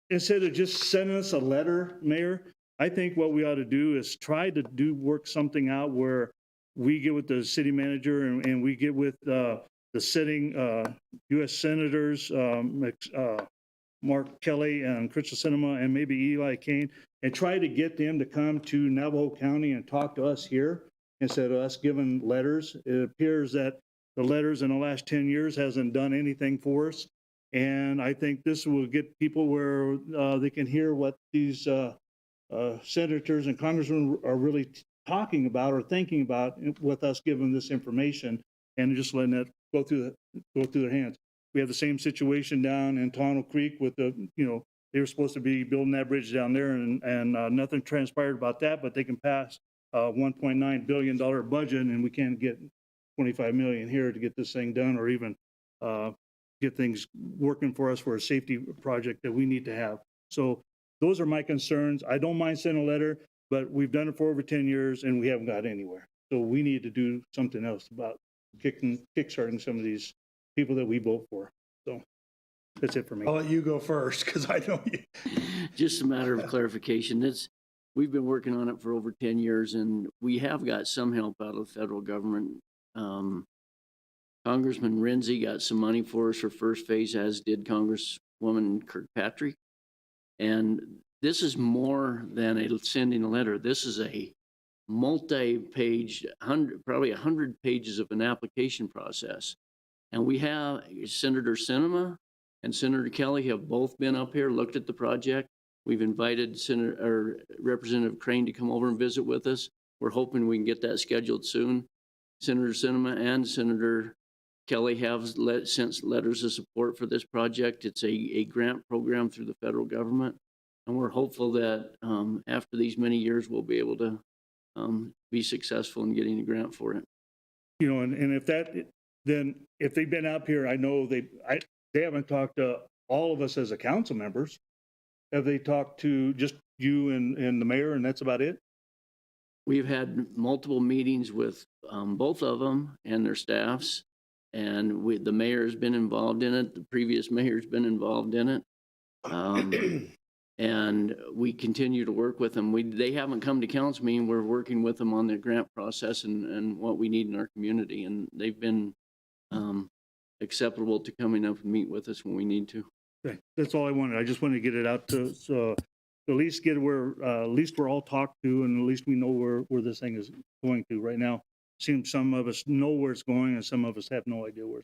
Instead of just sending us a letter, Mayor, I think what we ought to do is try to work something out where we get with the city manager and we get with the sitting U.S. senators, Mark Kelly and Krista Cinema and maybe Eli Kane, and try to get them to come to Navajo County and talk to us here instead of us giving letters. It appears that the letters in the last 10 years hasn't done anything for us. And I think this will get people where they can hear what these senators and congressmen are really talking about or thinking about with us giving this information and just letting it go through their hands. We have the same situation down in Tonto Creek with they were supposed to be building that bridge down there, and nothing transpired about that, but they can pass a $1.9 billion budget, and we can't get $25 million here to get this thing done, or even get things working for us for a safety project that we need to have. So those are my concerns. I don't mind sending a letter, but we've done it for over 10 years and we haven't got anywhere. So we need to do something else about kickstarting some of these people that we vote for. So that's it for me. I'll let you go first because I know you. Just a matter of clarification. We've been working on it for over 10 years, and we have got some help out of the federal government. Congressman Renzi got some money for us for first phase, as did Congresswoman Kirkpatrick. And this is more than sending a letter. This is a multi-page, probably 100 pages of an application process. And we have Senator Sinema and Senator Kelly have both been up here, looked at the project. We've invited Representative Crane to come over and visit with us. We're hoping we can get that scheduled soon. Senator Sinema and Senator Kelly have sent letters of support for this project. It's a grant program through the federal government. And we're hopeful that after these many years, we'll be able to be successful in getting a grant for it. And if they've been up here, I know they haven't talked to all of us as a council members. Have they talked to just you and the mayor, and that's about it? We've had multiple meetings with both of them and their staffs, and the mayor's been involved in it. The previous mayor's been involved in it. And we continue to work with them. They haven't come to council meeting. We're working with them on the grant process and what we need in our community. And they've been acceptable to coming up and meet with us when we need to. Okay. That's all I wanted. I just wanted to get it out to at least get where, at least we're all talked to, and at least we know where this thing is going to. Right now, seems some of us know where it's going, and some of us have no idea where.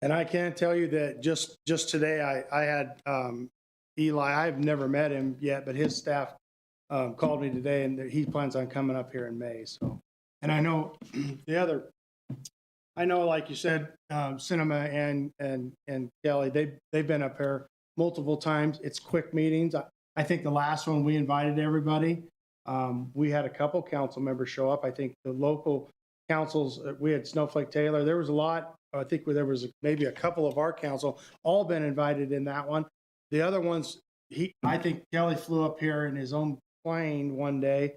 And I can tell you that just today, I had Eli, I've never met him yet, but his staff called me today, and he plans on coming up here in May. So, and I know like you said, Cinema and Kelly, they've been up here multiple times. It's quick meetings. I think the last one we invited everybody. We had a couple council members show up. I think the local councils, we had Snowflake Taylor. There was a lot. I think there was maybe a couple of our council, all been invited in that one. The other ones, I think Kelly flew up here in his own plane one day.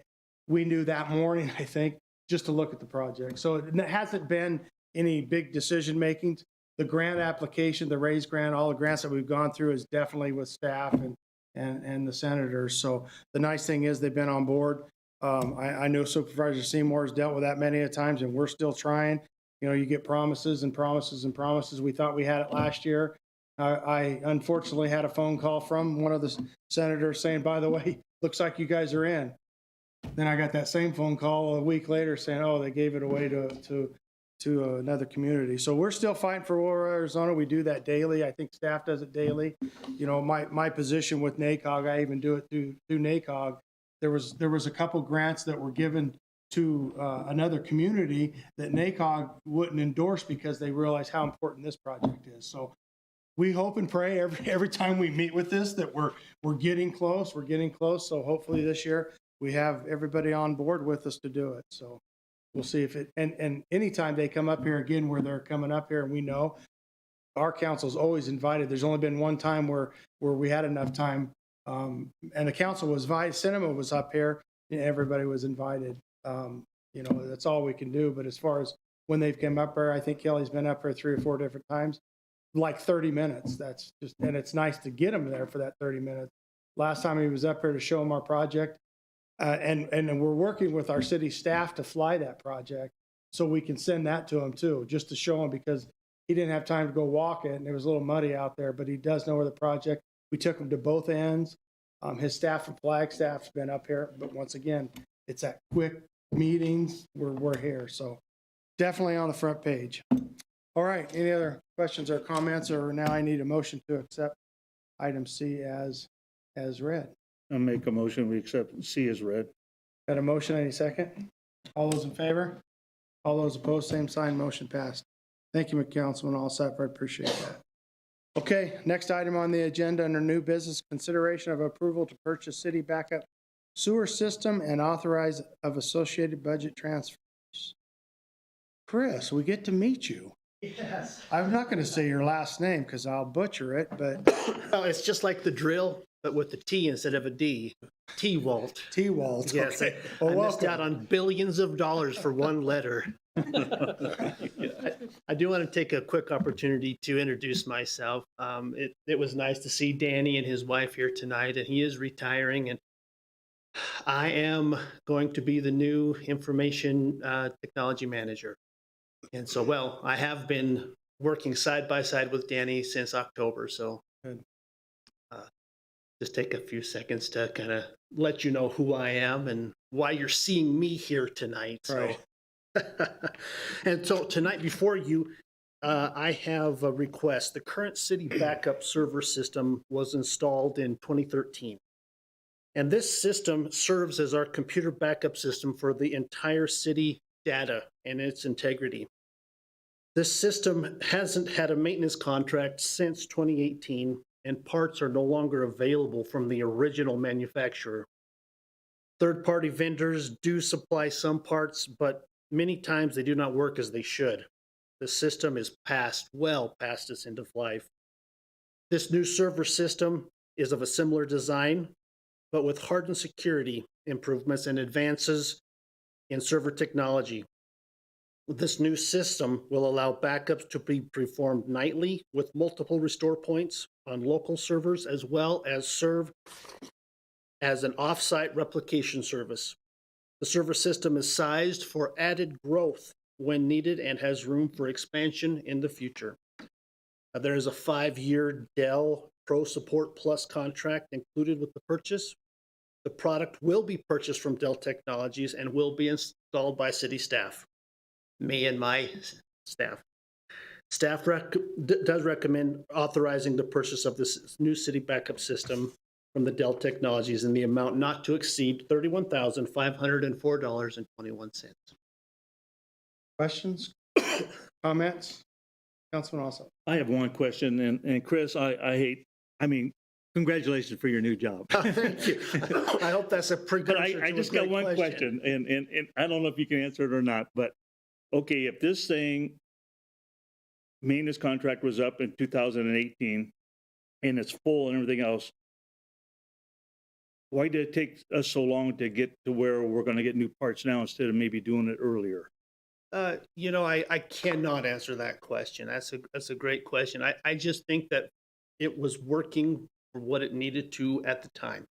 We knew that morning, I think, just to look at the project. So it hasn't been any big decision makings. The grant application, the raise grant, all the grants that we've gone through is definitely with staff and the senators. So the nice thing is they've been on board. I know Supervisor Seymour has dealt with that many a times, and we're still trying. You know, you get promises and promises and promises. We thought we had it last year. I unfortunately had a phone call from one of the senators saying, by the way, looks like you guys are in. Then I got that same phone call a week later saying, oh, they gave it away to another community. So we're still fighting for rural Arizona. We do that daily. I think staff does it daily. You know, my position with NACOG, I even do it through NACOG. There was a couple grants that were given to another community that NACOG wouldn't endorse because they realize how important this project is. So we hope and pray every time we meet with this that we're getting close. We're getting close. So hopefully this year we have everybody on board with us to do it. So we'll see if it, and anytime they come up here again, where they're coming up here, and we know our council's always invited. There's only been one time where we had enough time, and the council was invited. Cinema was up here, and everybody was invited. You know, that's all we can do. But as far as when they've come up here, I think Kelly's been up here 3 or 4 different times, like 30 minutes. That's just, and it's nice to get him there for that 30 minutes. Last time he was up here to show him our project. And we're working with our city staff to fly that project so we can send that to him too, just to show him, because he didn't have time to go walk it and it was a little muddy out there, but he does know where the project. We took him to both ends. His staff and flag staff's been up here, but once again, it's at quick meetings where we're here. So definitely on the front page. All right, any other questions or comments, or now I need a motion to accept item C as read. I'll make a motion, we accept C as read. Got a motion, any second? All those in favor? All those opposed, same sign, motion passed. Thank you, Councilman Alsop, I appreciate that. Okay, next item on the agenda under new business, consideration of approval to purchase city backup sewer system and authorize of associated budget transfers. Chris, we get to meet you. Yes. I'm not going to say your last name because I'll butcher it, but. Oh, it's just like the drill, but with the T instead of a D. T-Walt. T-Walt. Yes, Okay. I Well, missed out on billions of dollars for one letter. I do want to take a quick opportunity to introduce myself. It was nice to see Danny and his wife here tonight, and he is retiring, and I am going to be the new information technology manager. And so, well, I have been working side by side with Danny since October, so just take a few seconds to kind of let you know who I am and why you're seeing me here tonight. So. Right. And so tonight before you, I have a request. The current city backup server system was installed in 2013. And this system serves as our computer backup system for the entire city data and its integrity. This system hasn't had a maintenance contract since 2018, and parts are no longer available from the original manufacturer. Third-party vendors do supply some parts, but many times they do not work as they should. The system is well past its end of life. This new server system is of a similar design, but with hardened security improvements and advances in server technology. This new system will allow backups to be performed nightly with multiple restore points on local servers, as well as serve as an off-site replication service. The server system is sized for added growth when needed and has room for expansion in the future. There is a 5-year Dell Pro Support Plus contract included with the purchase. The product will be purchased from Dell Technologies and will be installed by city staff, me and my staff. Staff does recommend authorizing the purchase of this new city backup system from the Dell Technologies in the amount not to exceed $31,504.21. Questions? Comments? Councilman Alsop. I have one question, and Chris, congratulations for your new job. Thank you. I hope that's a But precursor to I a just got great one question, and I don't know if you can answer it or not, but, okay, if this thing, maintenance contract was up in 2018, and it's full and everything else, why did it take us so long to get to where we're gonna get new parts now instead of maybe doing it earlier? I cannot answer that question. That's a great question. I just think that it was working for what it needed to at the time.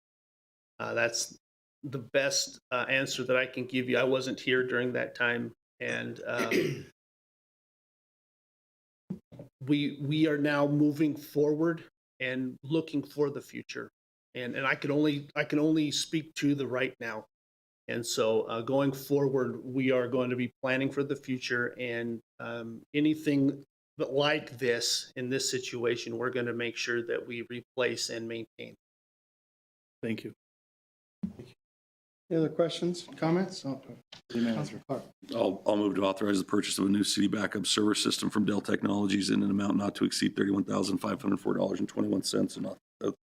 That's the best answer that I can give you. I wasn't here during that time, and we are now moving forward and looking for the future. And I can only speak to the right now. And so going forward, we are going to be planning for the future, and anything but like this in this situation, we're going to make sure that we replace and maintain. Thank you. Any other questions, comments? Councilman Clark. I'll move to authorize the purchase of a new city backup server system from Dell Technologies in an amount not to exceed $31,504.21 and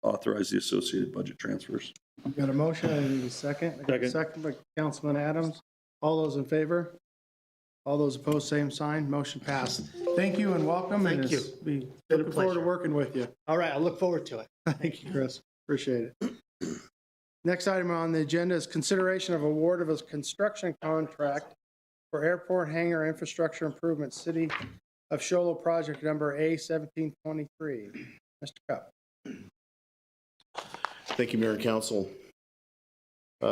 authorize the associated budget transfers. Got a motion, I need a second. I got a second by Councilman Adams. All those in favor? All those opposed, same sign. Motion passed. Thank you and welcome. Thank you. Be Been a looking forward to pleasure. working with you. All right, I look forward to it. Thank you, Chris. Appreciate it. Next item on the agenda is consideration of award of a construction contract for airport hangar infrastructure improvement, City of Show Low project number A1723. Mr. Cup. Thank you, Mayor and Council.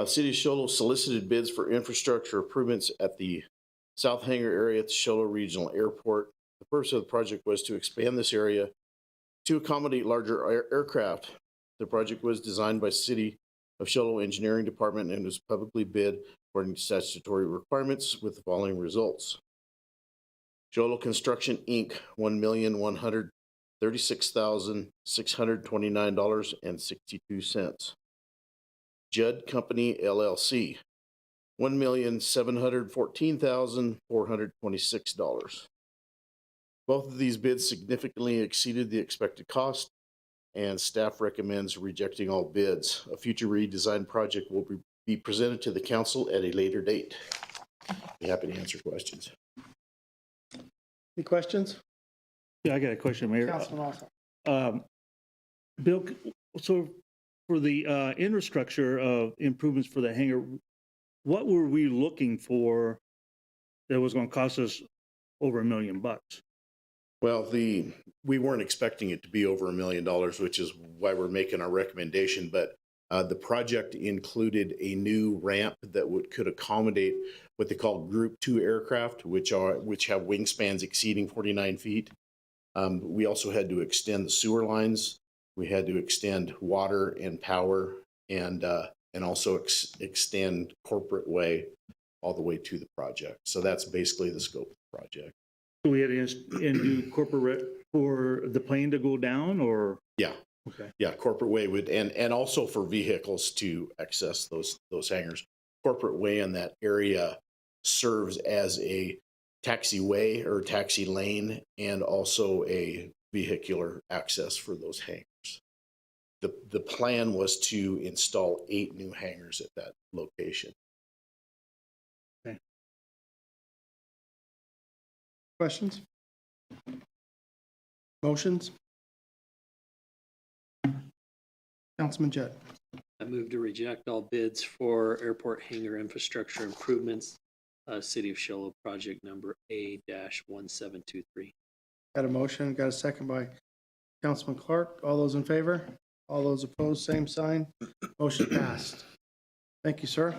City of Show Low solicited bids for infrastructure improvements at the South Hangar area at the Show Low Regional Airport. The purpose of the project was to expand this area to accommodate larger aircraft. The project was designed by City of Show Low Engineering Department and was publicly bid according to statutory requirements with the following results. Show Low Construction, Inc., $1,136,629.62. Judd Company, LLC, $1,714,426. Both of these bids significantly exceeded the expected cost, and staff recommends rejecting all bids. A future redesign project will be presented to the council at a later date. Be happy to answer questions. Any questions? Yeah, I got a question, Mayor. Councilman Alsop. Bill, so for the infrastructure of improvements for the hangar, what were we looking for that was going to cost us over $1 million? Well, we weren't expecting it to be over $1 million, which is why we're making our recommendation. But the project included a new ramp that could accommodate what they call Group 2 aircraft, which have wingspans exceeding 49 feet. We also had to extend the sewer lines. We had to extend water and power, and also extend Corporate Way all the way to the project. So that's basically the scope of the project. So we had to do corporate for the plane to go down, or? Yeah. Okay. Yeah, Corporate Way would, and also for vehicles to access those hangars. Corporate Way in that area serves as a taxiway or taxi lane, and also a vehicular access for those hangars. The plan was to install 8 new hangars at that location. Okay. Questions? Motions? Councilman Jett. I move to reject all bids for airport hangar infrastructure improvements, City of Show Low project number A-1723. Got a motion, got a second by Councilman Clark. All those in favor? All those opposed, same sign. Motion passed. Thank you, sir.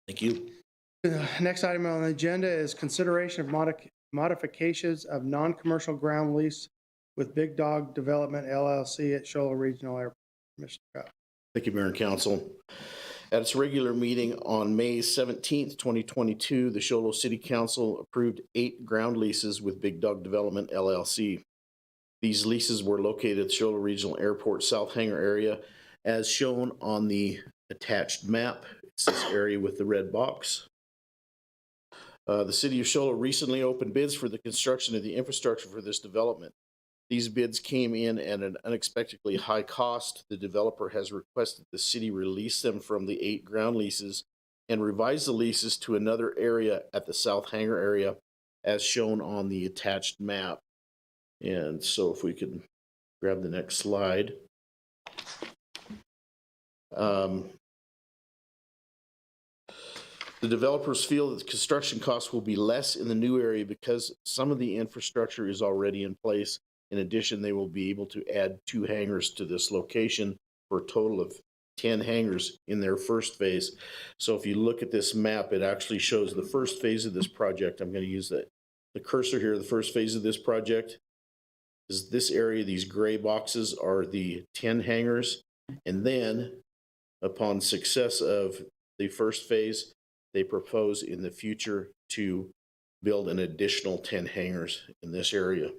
Thank you. Next item on the agenda is consideration of modifications of non-commercial ground lease with Big Dog Development LLC at Show Low Regional Airport. Mr. Cup. Thank you, Mayor and Council. At its regular meeting on May 17th, 2022, the Show Low City Council approved 8 ground leases with Big Dog Development LLC. These leases were located at the Show Low Regional Airport South Hangar area as shown on the attached map. It's this area with the red box. The City of Show Low recently opened bids for the construction of the infrastructure for this development. These bids came in at an unexpectedly high cost. The developer has requested the city release them from the 8 ground leases and revise the leases to another area at the South Hangar area as shown on the attached map. And so if we could grab the next slide. The developers feel that the construction costs will be less in the new area because some of the infrastructure is already in place. In addition, they will be able to add 2 hangars to this location for a total of 10 hangars in their first phase. So if you look at this map, it actually shows the first phase of this project. I'm going to use the cursor here. The first phase of this project is this area. These gray boxes are the 10 hangars. And then upon success of the first phase, they propose in the future to build an additional 10 hangars in this area.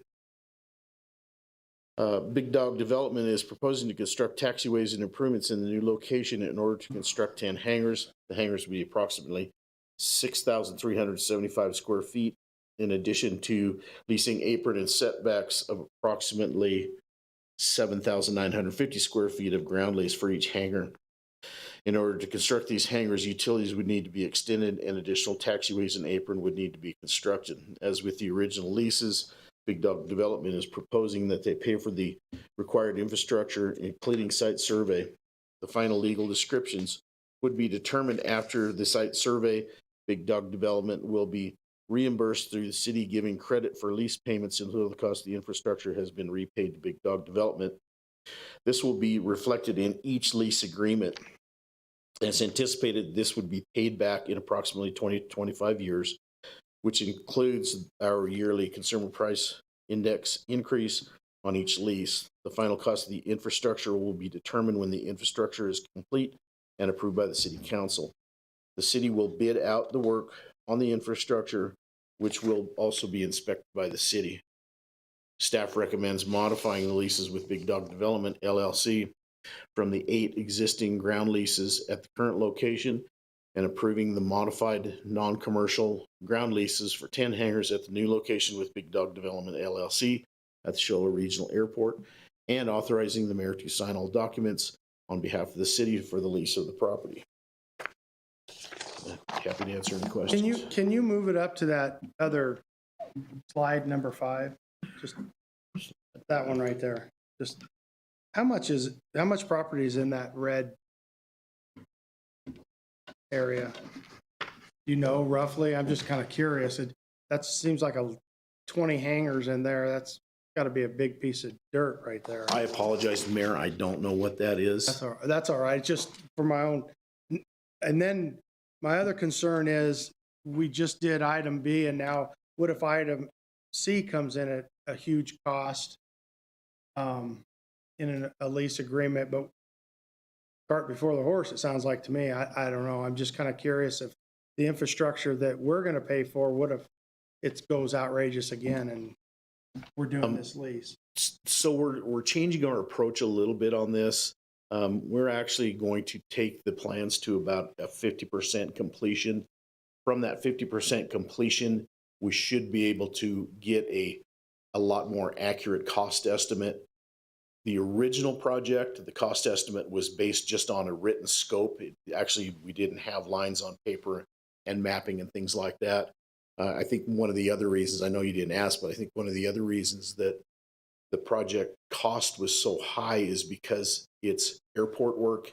Big Dog Development is proposing to construct taxiways and improvements in the new location in order to construct 10 hangars. The hangars will be approximately 6,375 square feet, in addition to leasing apron and setbacks of approximately 7,950 square feet of ground lease for each hangar. In order to construct these hangars, utilities would need to be extended and additional taxiways and apron would need to be constructed. As with the original leases, Big Dog Development is proposing that they pay for the required infrastructure, including site survey. The final legal descriptions would be determined after the site survey. Big Dog Development will be reimbursed through the city, giving credit for lease payments until the cost of the infrastructure has been repaid to Big Dog Development. This will be reflected in each lease agreement. As anticipated, this would be paid back in approximately 20 to 25 years, which includes our yearly consumer price index increase on each lease. The final cost of the infrastructure will be determined when the infrastructure is complete and approved by the city council. The city will bid out the work on the infrastructure, which will also be inspected by the city. Staff recommends modifying the leases with Big Dog Development LLC from the 8 existing ground leases at the current location and approving the modified non-commercial ground leases for 10 hangars at the new location with Big Dog Development LLC at the Show Low Regional Airport, and authorizing the mayor to sign all documents on behalf of the city for the lease of the property. Happy to answer any questions. Can you move it up to that other slide, number 5? Just that one right there. Just how much property is in that red area? You know, roughly? I'm just kind of curious. That seems like 20 hangars in there. That's got to be a big piece of dirt right there. I apologize, Mayor. I don't know what that is. That's all right. Just for my own. And then my other concern is we just did item B, and now what if item C comes in at a huge cost in a lease agreement, but cart before the horse, it sounds like to me. I don't know. I'm just kind of curious if the infrastructure that we're going to pay for, what if it goes outrageous again and we're doing this lease? So we're changing our approach a little bit on this. We're actually going to take the plans to about a 50% completion. From that 50% completion, we should be able to get a lot more accurate cost estimate. The original project, the cost estimate was based just on a written scope. Actually, we didn't have lines on paper and mapping and things like that. I think one of the other reasons, I know you didn't ask, but I think one of the other reasons that the project cost was so high is because it's airport work,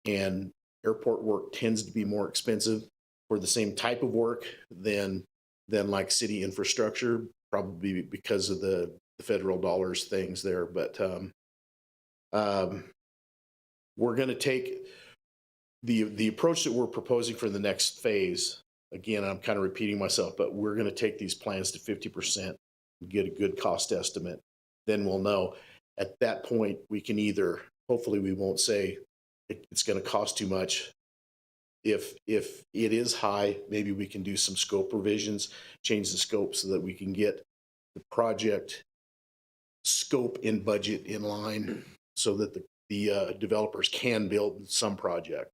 and airport work tends to be more expensive for the same type of work than like city infrastructure, probably because of the federal dollars things there. But we're going to take the approach that we're proposing for the next phase. Again, I'm kind of repeating myself, but we're going to take these plans to 50%, get a good cost estimate. Then we'll know. At that point, we can either, hopefully we won't say it's going to cost too much. If it is high, maybe we can do some scope revisions, change the scope so that we can get the project scope and budget in line so that the developers can build some project.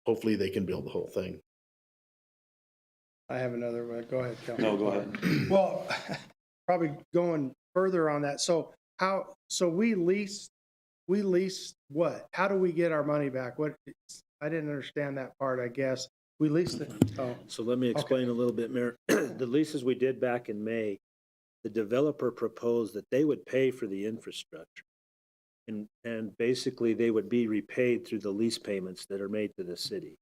Hopefully they can build the whole thing. I have another one. Go ahead, Kel. No, go ahead. Well, probably going further on that. So we lease what? How do we get our money back? I didn't understand that part, I guess. We leased it. Oh, So let me explain a little bit, Mayor. The leases we did back in May, the developer proposed that they would pay for the infrastructure. And basically they would be repaid through the lease payments that are made to the city.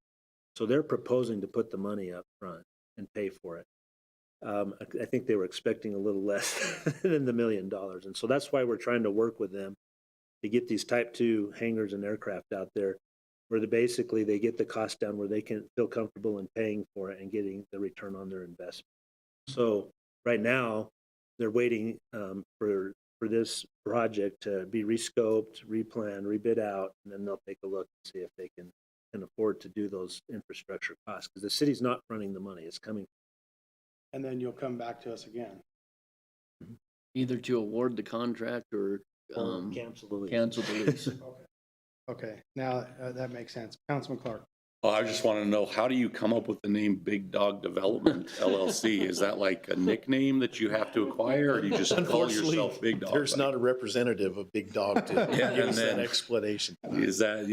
So they're proposing to put the money up front and pay for it. I think they were expecting a little less than the $1 million. And so that's why we're trying to work with them to get these Type 2 hangars and aircraft out there where they get the cost down where they can feel comfortable in paying for it and getting the return on their investment. So right now, they're waiting for this project to be rescoped, replanned, rebid out, and then they'll take a look and see if they can afford to do those infrastructure costs. Because the city's not fronting the money, it's coming. and then you'll come back to us again. Either to award the contract or Cancel the lease. cancel the lease. Okay, now that makes sense. Councilman Clark. Oh, I just want to know, how do you come up with the name Big Dog Development LLC? Is that like a nickname that you have to acquire, or do you just call yourself Big Dog? There's not a representative of Big Dog to Yeah, give us and that then- explanation. Is that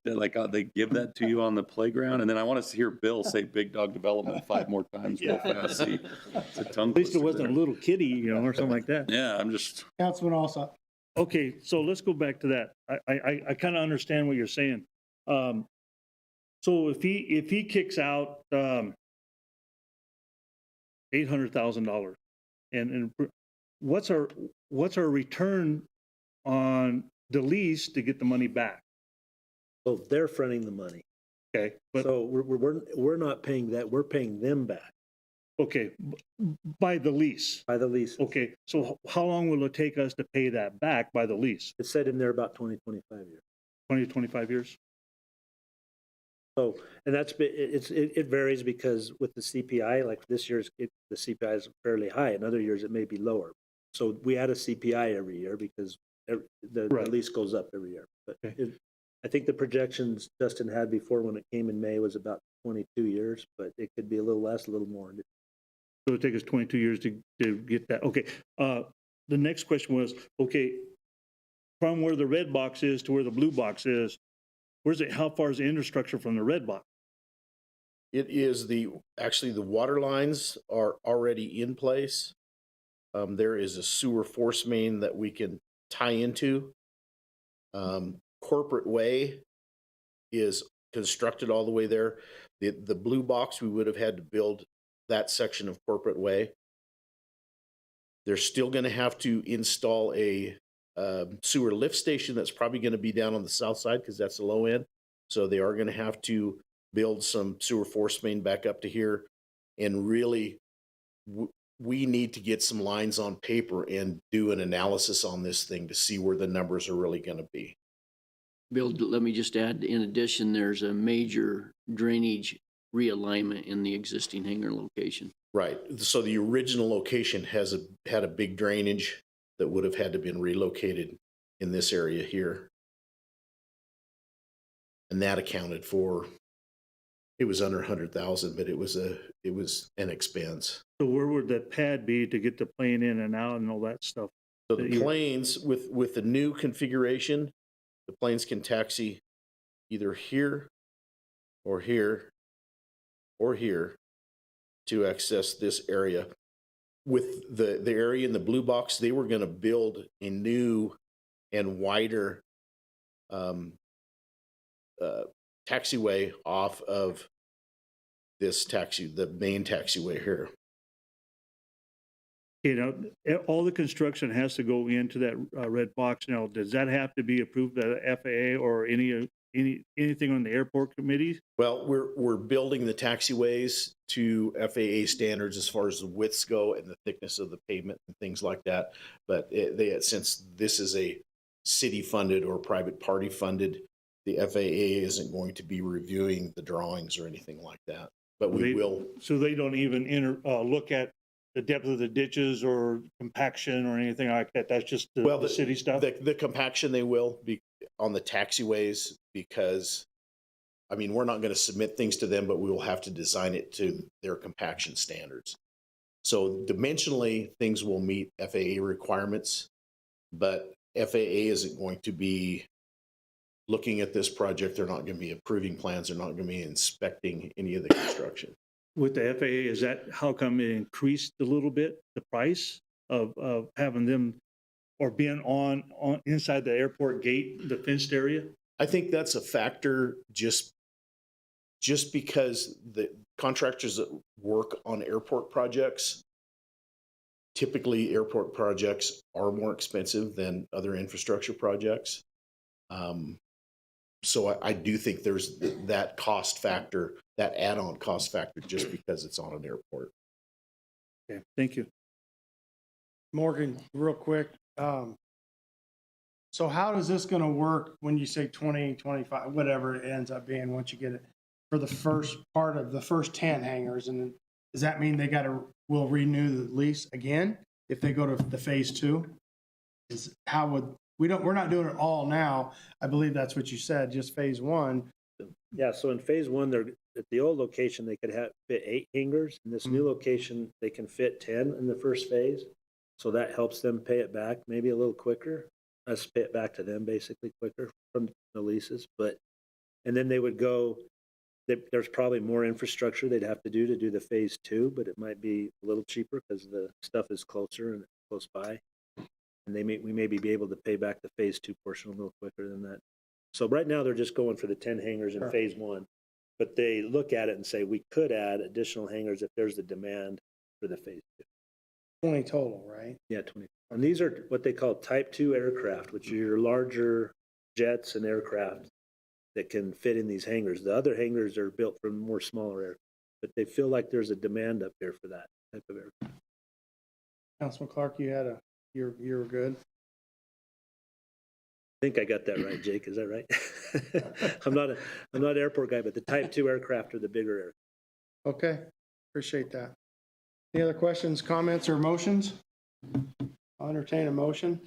like they give that to you on the playground? And then I want to hear Bill say Big Dog Development 5 more times real fast. See, it's a tongue At least it twister wasn't a there. little kitty, you know, or something like that. Yeah, I'm just, Councilman Alsop. Okay, so let's go back to that. I kind of understand what you're saying. So if he kicks out $800,000, and what's our return on the lease to get the money back? So they're fronting the money. Okay, but So we're not paying that, we're paying them back okay, by the lease. by the lease. Okay, so how long will it take us to pay that back by the lease? It's said in there about 20, 25 years. 20 to 25 years? So, and it varies because with the CPI, like this year's, the CPI is fairly high. In other years, it may be lower. So we add a CPI every year because the Right. lease goes up every year. But Okay. I think the projections Justin had before when it came in May was about 22 years, but it could be a little less, a little more. So it'll take us 22 years to get that. Okay, the next question was, okay, from where the red box is to where the blue box is, how far is the infrastructure from the red box? It is actually the water lines are already in place. There is a sewer force main that we can tie into. Corporate Way is constructed all the way there. The blue box, we would have had to build that section of Corporate Way. They're still going to have to install a sewer lift station that's probably going to be down on the south side because that's the low end. So they are going to have to build some sewer force main back up to here. And really, we need to get some lines on paper and do an analysis on this thing to see where the numbers are really going to be. Bill, let me just add, in addition, there's a major drainage realignment in the existing hangar location. Right. So the original location had a big drainage that would have had to been relocated in this area here. And that accounted for, it was under 100,000, but it was an expense. So where would that pad be to get the plane in and out and all that stuff? So the planes with the new configuration, the planes can taxi either here or here or here to access this area. With the area in the blue box, they were going to build a new and wider taxiway off of this the main taxiway here. You know, all the construction has to go into that red box. Now, does that have to be approved by the FAA or anything on the airport committee? Well, we're building the taxiways to FAA standards as far as the widths go and the thickness of the pavement and things like that. But since this is a city funded or private party funded, the FAA isn't going to be reviewing the drawings or anything like that, but we will. So they don't even look at the depth of the ditches or compaction or anything like that? That's just the city stuff? The compaction they will be on the taxiways, because, I mean, we're not going to submit things to them, but we will have to design it to their compaction standards. So dimensionally, things will meet FAA requirements, but FAA isn't going to be looking at this project. They're not going to be approving plans. They're not going to be inspecting any of the construction. With the FAA, is that how come it increased a little bit, the price of having them or being on inside the airport gate, the fenced area? I think that's a factor just because the contractors that work on airport projects, typically airport projects are more expensive than other infrastructure projects. So I do think there's that cost factor, that add-on cost factor, just because it's on an airport. Okay, thank you. Morgan, real quick. So how is this going to work when you say 20, 25, whatever it ends up being once you get it for the first part of the first 10 hangars? And then, does that mean they will renew the lease again if they go to the phase 2? We're not doing it all now. I believe that's what you said, just phase 1. Yeah, so in phase 1, they're at the old location, they could fit 8 hangars. In this new location, they can fit 10 in the first phase. So that helps them pay it back maybe a little quicker. Us pay it back to them basically quicker from the leases. And then they would go, there's probably more infrastructure they'd have to do the phase 2, but it might be a little cheaper because the stuff is closer and close by. And we maybe be able to pay back the phase 2 portion a little quicker than that. So right now they're just going for the 10 hangars in phase 1, but they look at it and say we could add additional hangars if there's the demand for the phase 2. 20 total, right? Yeah, 20. And these are what they call type 2 aircraft, which are your larger jets and aircraft that can fit in these hangars. The other hangars are built for more smaller aircraft, but they feel like there's a demand up here for that type of aircraft. Councilman Clark, you were good. I think I got that right, Jake. Is that right? I'm not an airport guy, but the type 2 aircraft are the bigger aircraft. Okay, appreciate that. Any other questions, comments, or motions? I'll entertain a motion.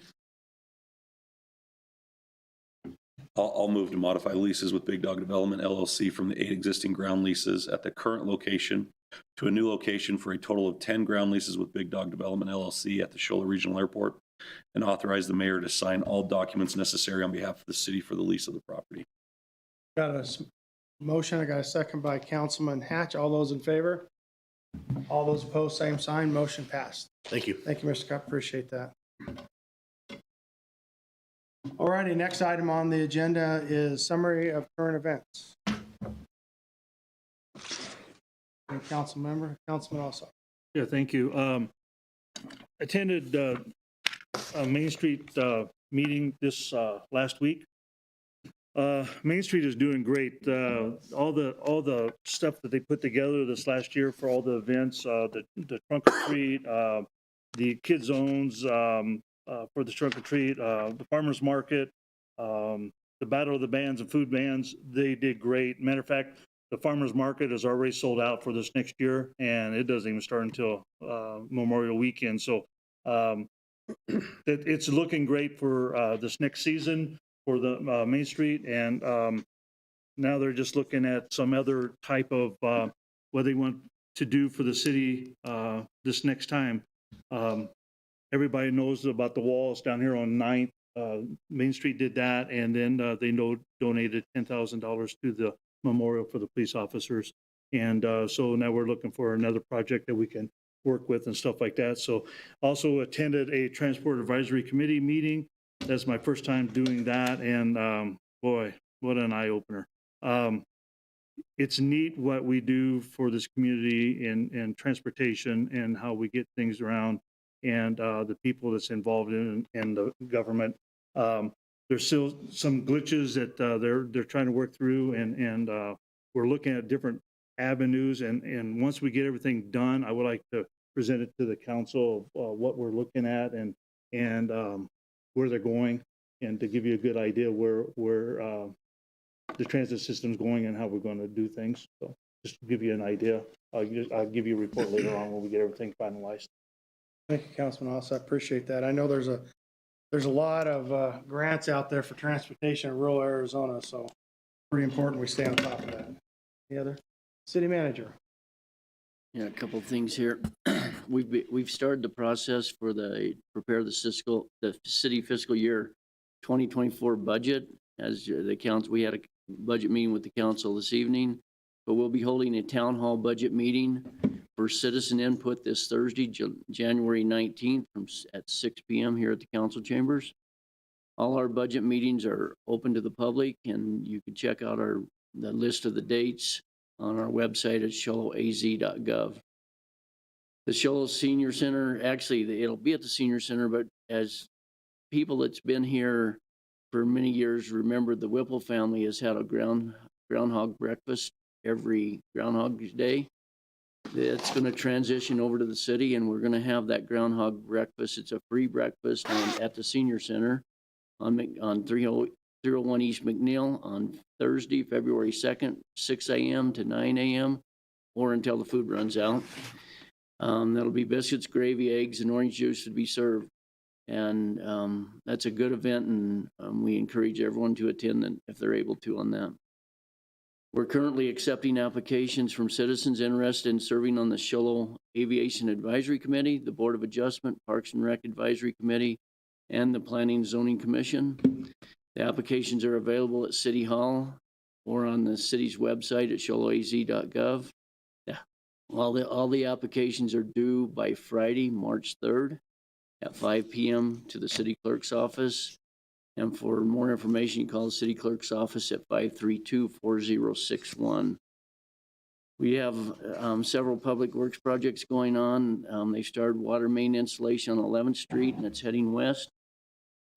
I'll move to modify leases with Big Dog Development LLC from the 8 existing ground leases at the current location to a new location for a total of 10 ground leases with Big Dog Development LLC at the Shola Regional Airport, and authorize the mayor to sign all documents necessary on behalf of the city for the lease of the property. Got a motion. I got a second by Councilman Hatch. All those in favor? All those opposed, same sign. Motion passed. Thank you. Thank you, Mr. Cup. Appreciate that. All righty, next item on the agenda is summary of current events. Council member, Councilman also. Yeah, thank you. Attended a Main Street meeting this last week. Main Street is doing great. All the stuff that they put together this last year for all the events, the trunk or treat, the kid zones for the trunk or treat, the farmers market, the battle of the bands and food bands, they did great. Matter of fact, the farmers market is already sold out for this next year, and it doesn't even start until Memorial Weekend. So it's looking great for this next season for the Main Street, and now they're just looking at some other type of what they want to do for the city this next time. Everybody knows about the walls down here on 9th. Main Street did that, and then they donated $10,000 to the memorial for the police officers. And so now we're looking for another project that we can work with and stuff like that. So also attended a Transport Advisory Committee meeting. That's my first time doing that, and boy, what an eye-opener. It's neat what we do for this community in transportation and how we get things around, and the people that's involved in the government. There's still some glitches that they're trying to work through, and we're looking at different avenues. And once we get everything done, I would like to present it to the council of what we're looking at and where they're going, and to give you a good idea where the transit system's going and how we're going to do things. So just to give you an idea, I'll give you a report later on when we get everything finalized. Thank you, Councilman Oss. I appreciate that. I know there's a lot of grants out there for transportation in rural Arizona, so pretty important we stay on top of that. Any other? City manager. Yeah, a couple of things here. We've started the process for prepare the city fiscal year 2024 budget. As the council, we had a budget meeting with the council this evening, but we'll be holding a town hall budget meeting for citizen input this Thursday, January 19th at 6 p.m. here at the council chambers. All our budget meetings are open to the public, and you can check out the list of the dates on our website at sholoaz.gov. The Show Low Senior Center, actually, it'll be at the Senior Center, but as people that's been here for many years remember, the Whipple family has had a groundhog breakfast every Groundhog's Day. It's going to transition over to the city, and we're going to have that groundhog breakfast. It's a free breakfast at the Senior Center on 301 East McNeil on Thursday, February 2nd, 6 a.m. to 9 a.m. or until the food runs out. That'll be biscuits, gravy, eggs, and orange juice to be served. And that's a good event, and we encourage everyone to attend if they're able to on that. We're currently accepting applications from citizens interested in serving on the Show Low Aviation Advisory Committee, the Board of Adjustment, Parks and Rec Advisory Committee, and the Planning and Zoning Commission. The applications are available at City Hall or on the city's website at sholoaz.gov. Yeah. All the applications are due by Friday, March 3rd at 5 p.m. to the city clerk's office. And for more information, you call the city clerk's office at 532-4061. We have several public works projects going on. They started water main installation on 11th Street, and it's heading west.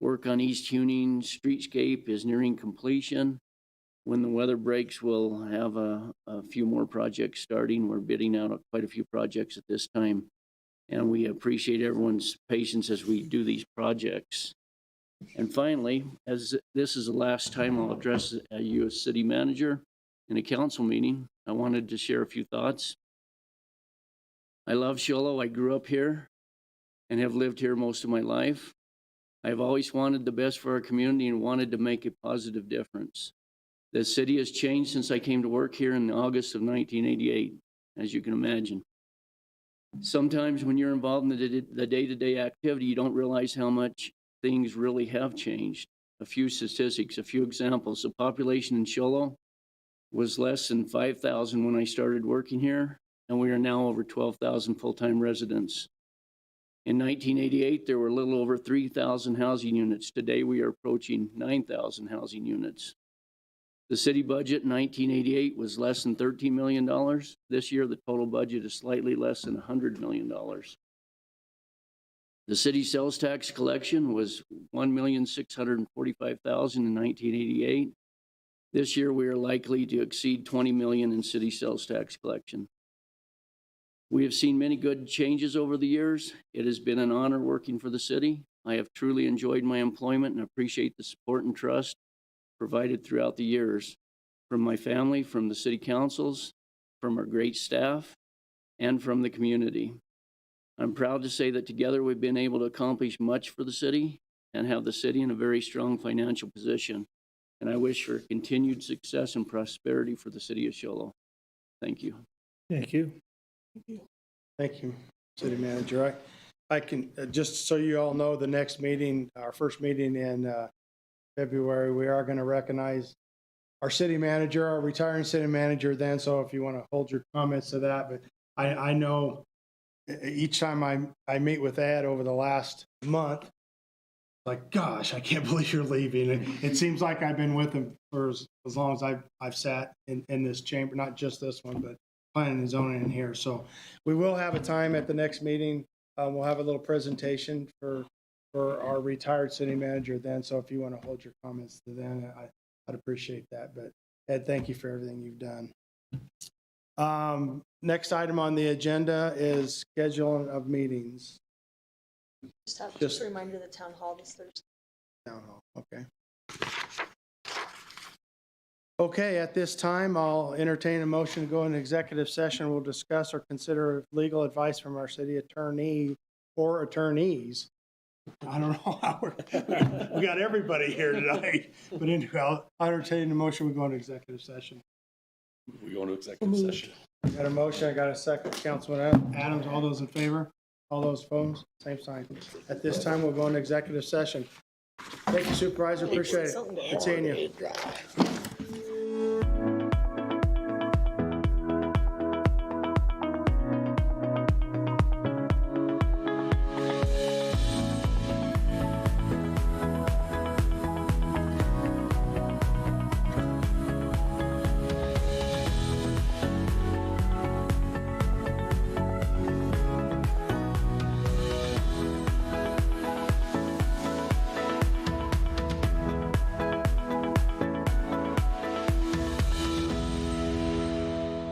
Work on East Huning streetscape is nearing completion. When the weather breaks, we'll have a few more projects starting. We're bidding out quite a few projects at this time, and we appreciate everyone's patience as we do these projects. And finally, as this is the last time I'll address you as city manager in a council meeting, I wanted to share a few thoughts. I love Show Low. I grew up here and have lived here most of my life. I've always wanted the best for our community and wanted to make a positive difference. The city has changed since I came to work here in August of 1988, as you can imagine. Sometimes when you're involved in the day-to-day activity, you don't realize how much things really have changed. A few statistics, a few examples. The population in Show Low was less than 5,000 when I started working here, and we are now over 12,000 full-time residents. In 1988, there were a little over 3,000 housing units. Today, we are approaching 9,000 housing units. The city budget in 1988 was less than $13 million. This year, the total budget is slightly less than $100 million. The city sales tax collection was $1,645,000 in 1988. This year, we are likely to exceed $20 million in city sales tax collection. We have seen many good changes over the years. It has been an honor working for the city. I have truly enjoyed my employment and appreciate the support and trust provided throughout the years from my family, from the city councils, from our great staff, and from the community. I'm proud to say that together we've been able to accomplish much for the city and have the city in a very strong financial position. And I wish for continued success and prosperity for the city of Show Low. Thank you. Thank you. Thank you, city manager. I can, just so you all know, the next meeting, our first meeting in February, we are going to recognize our city manager, our retiring city manager then. So if you want to hold your comments to that, but I know each time I meet with Ed over the last month, like, gosh, I can't believe you're leaving. And it seems like I've been with him for as long as I've sat in this chamber, not just this one, but planning and zoning in here. So we will have a time at the next meeting. We'll have a little presentation for our retired city manager then. So if you want to hold your comments to then, I'd appreciate that. But Ed, thank you for everything you've done. Next item on the agenda is scheduling of meetings. Just a reminder, the town hall this Thursday. Town hall, okay. Okay, at this time, I'll entertain a motion to go into executive session. We'll discuss or consider legal advice from our city attorney or attorneys. I don't know how we got everybody here tonight, but anyhow, I'll entertain the motion. We go into executive session. We go into executive session. Got a motion, I got a second. Councilman Adams, all those in favor? All those opposed? Same sign. At this time, we'll go into executive session. Thank you, Supervisor, appreciate it. Good seeing you.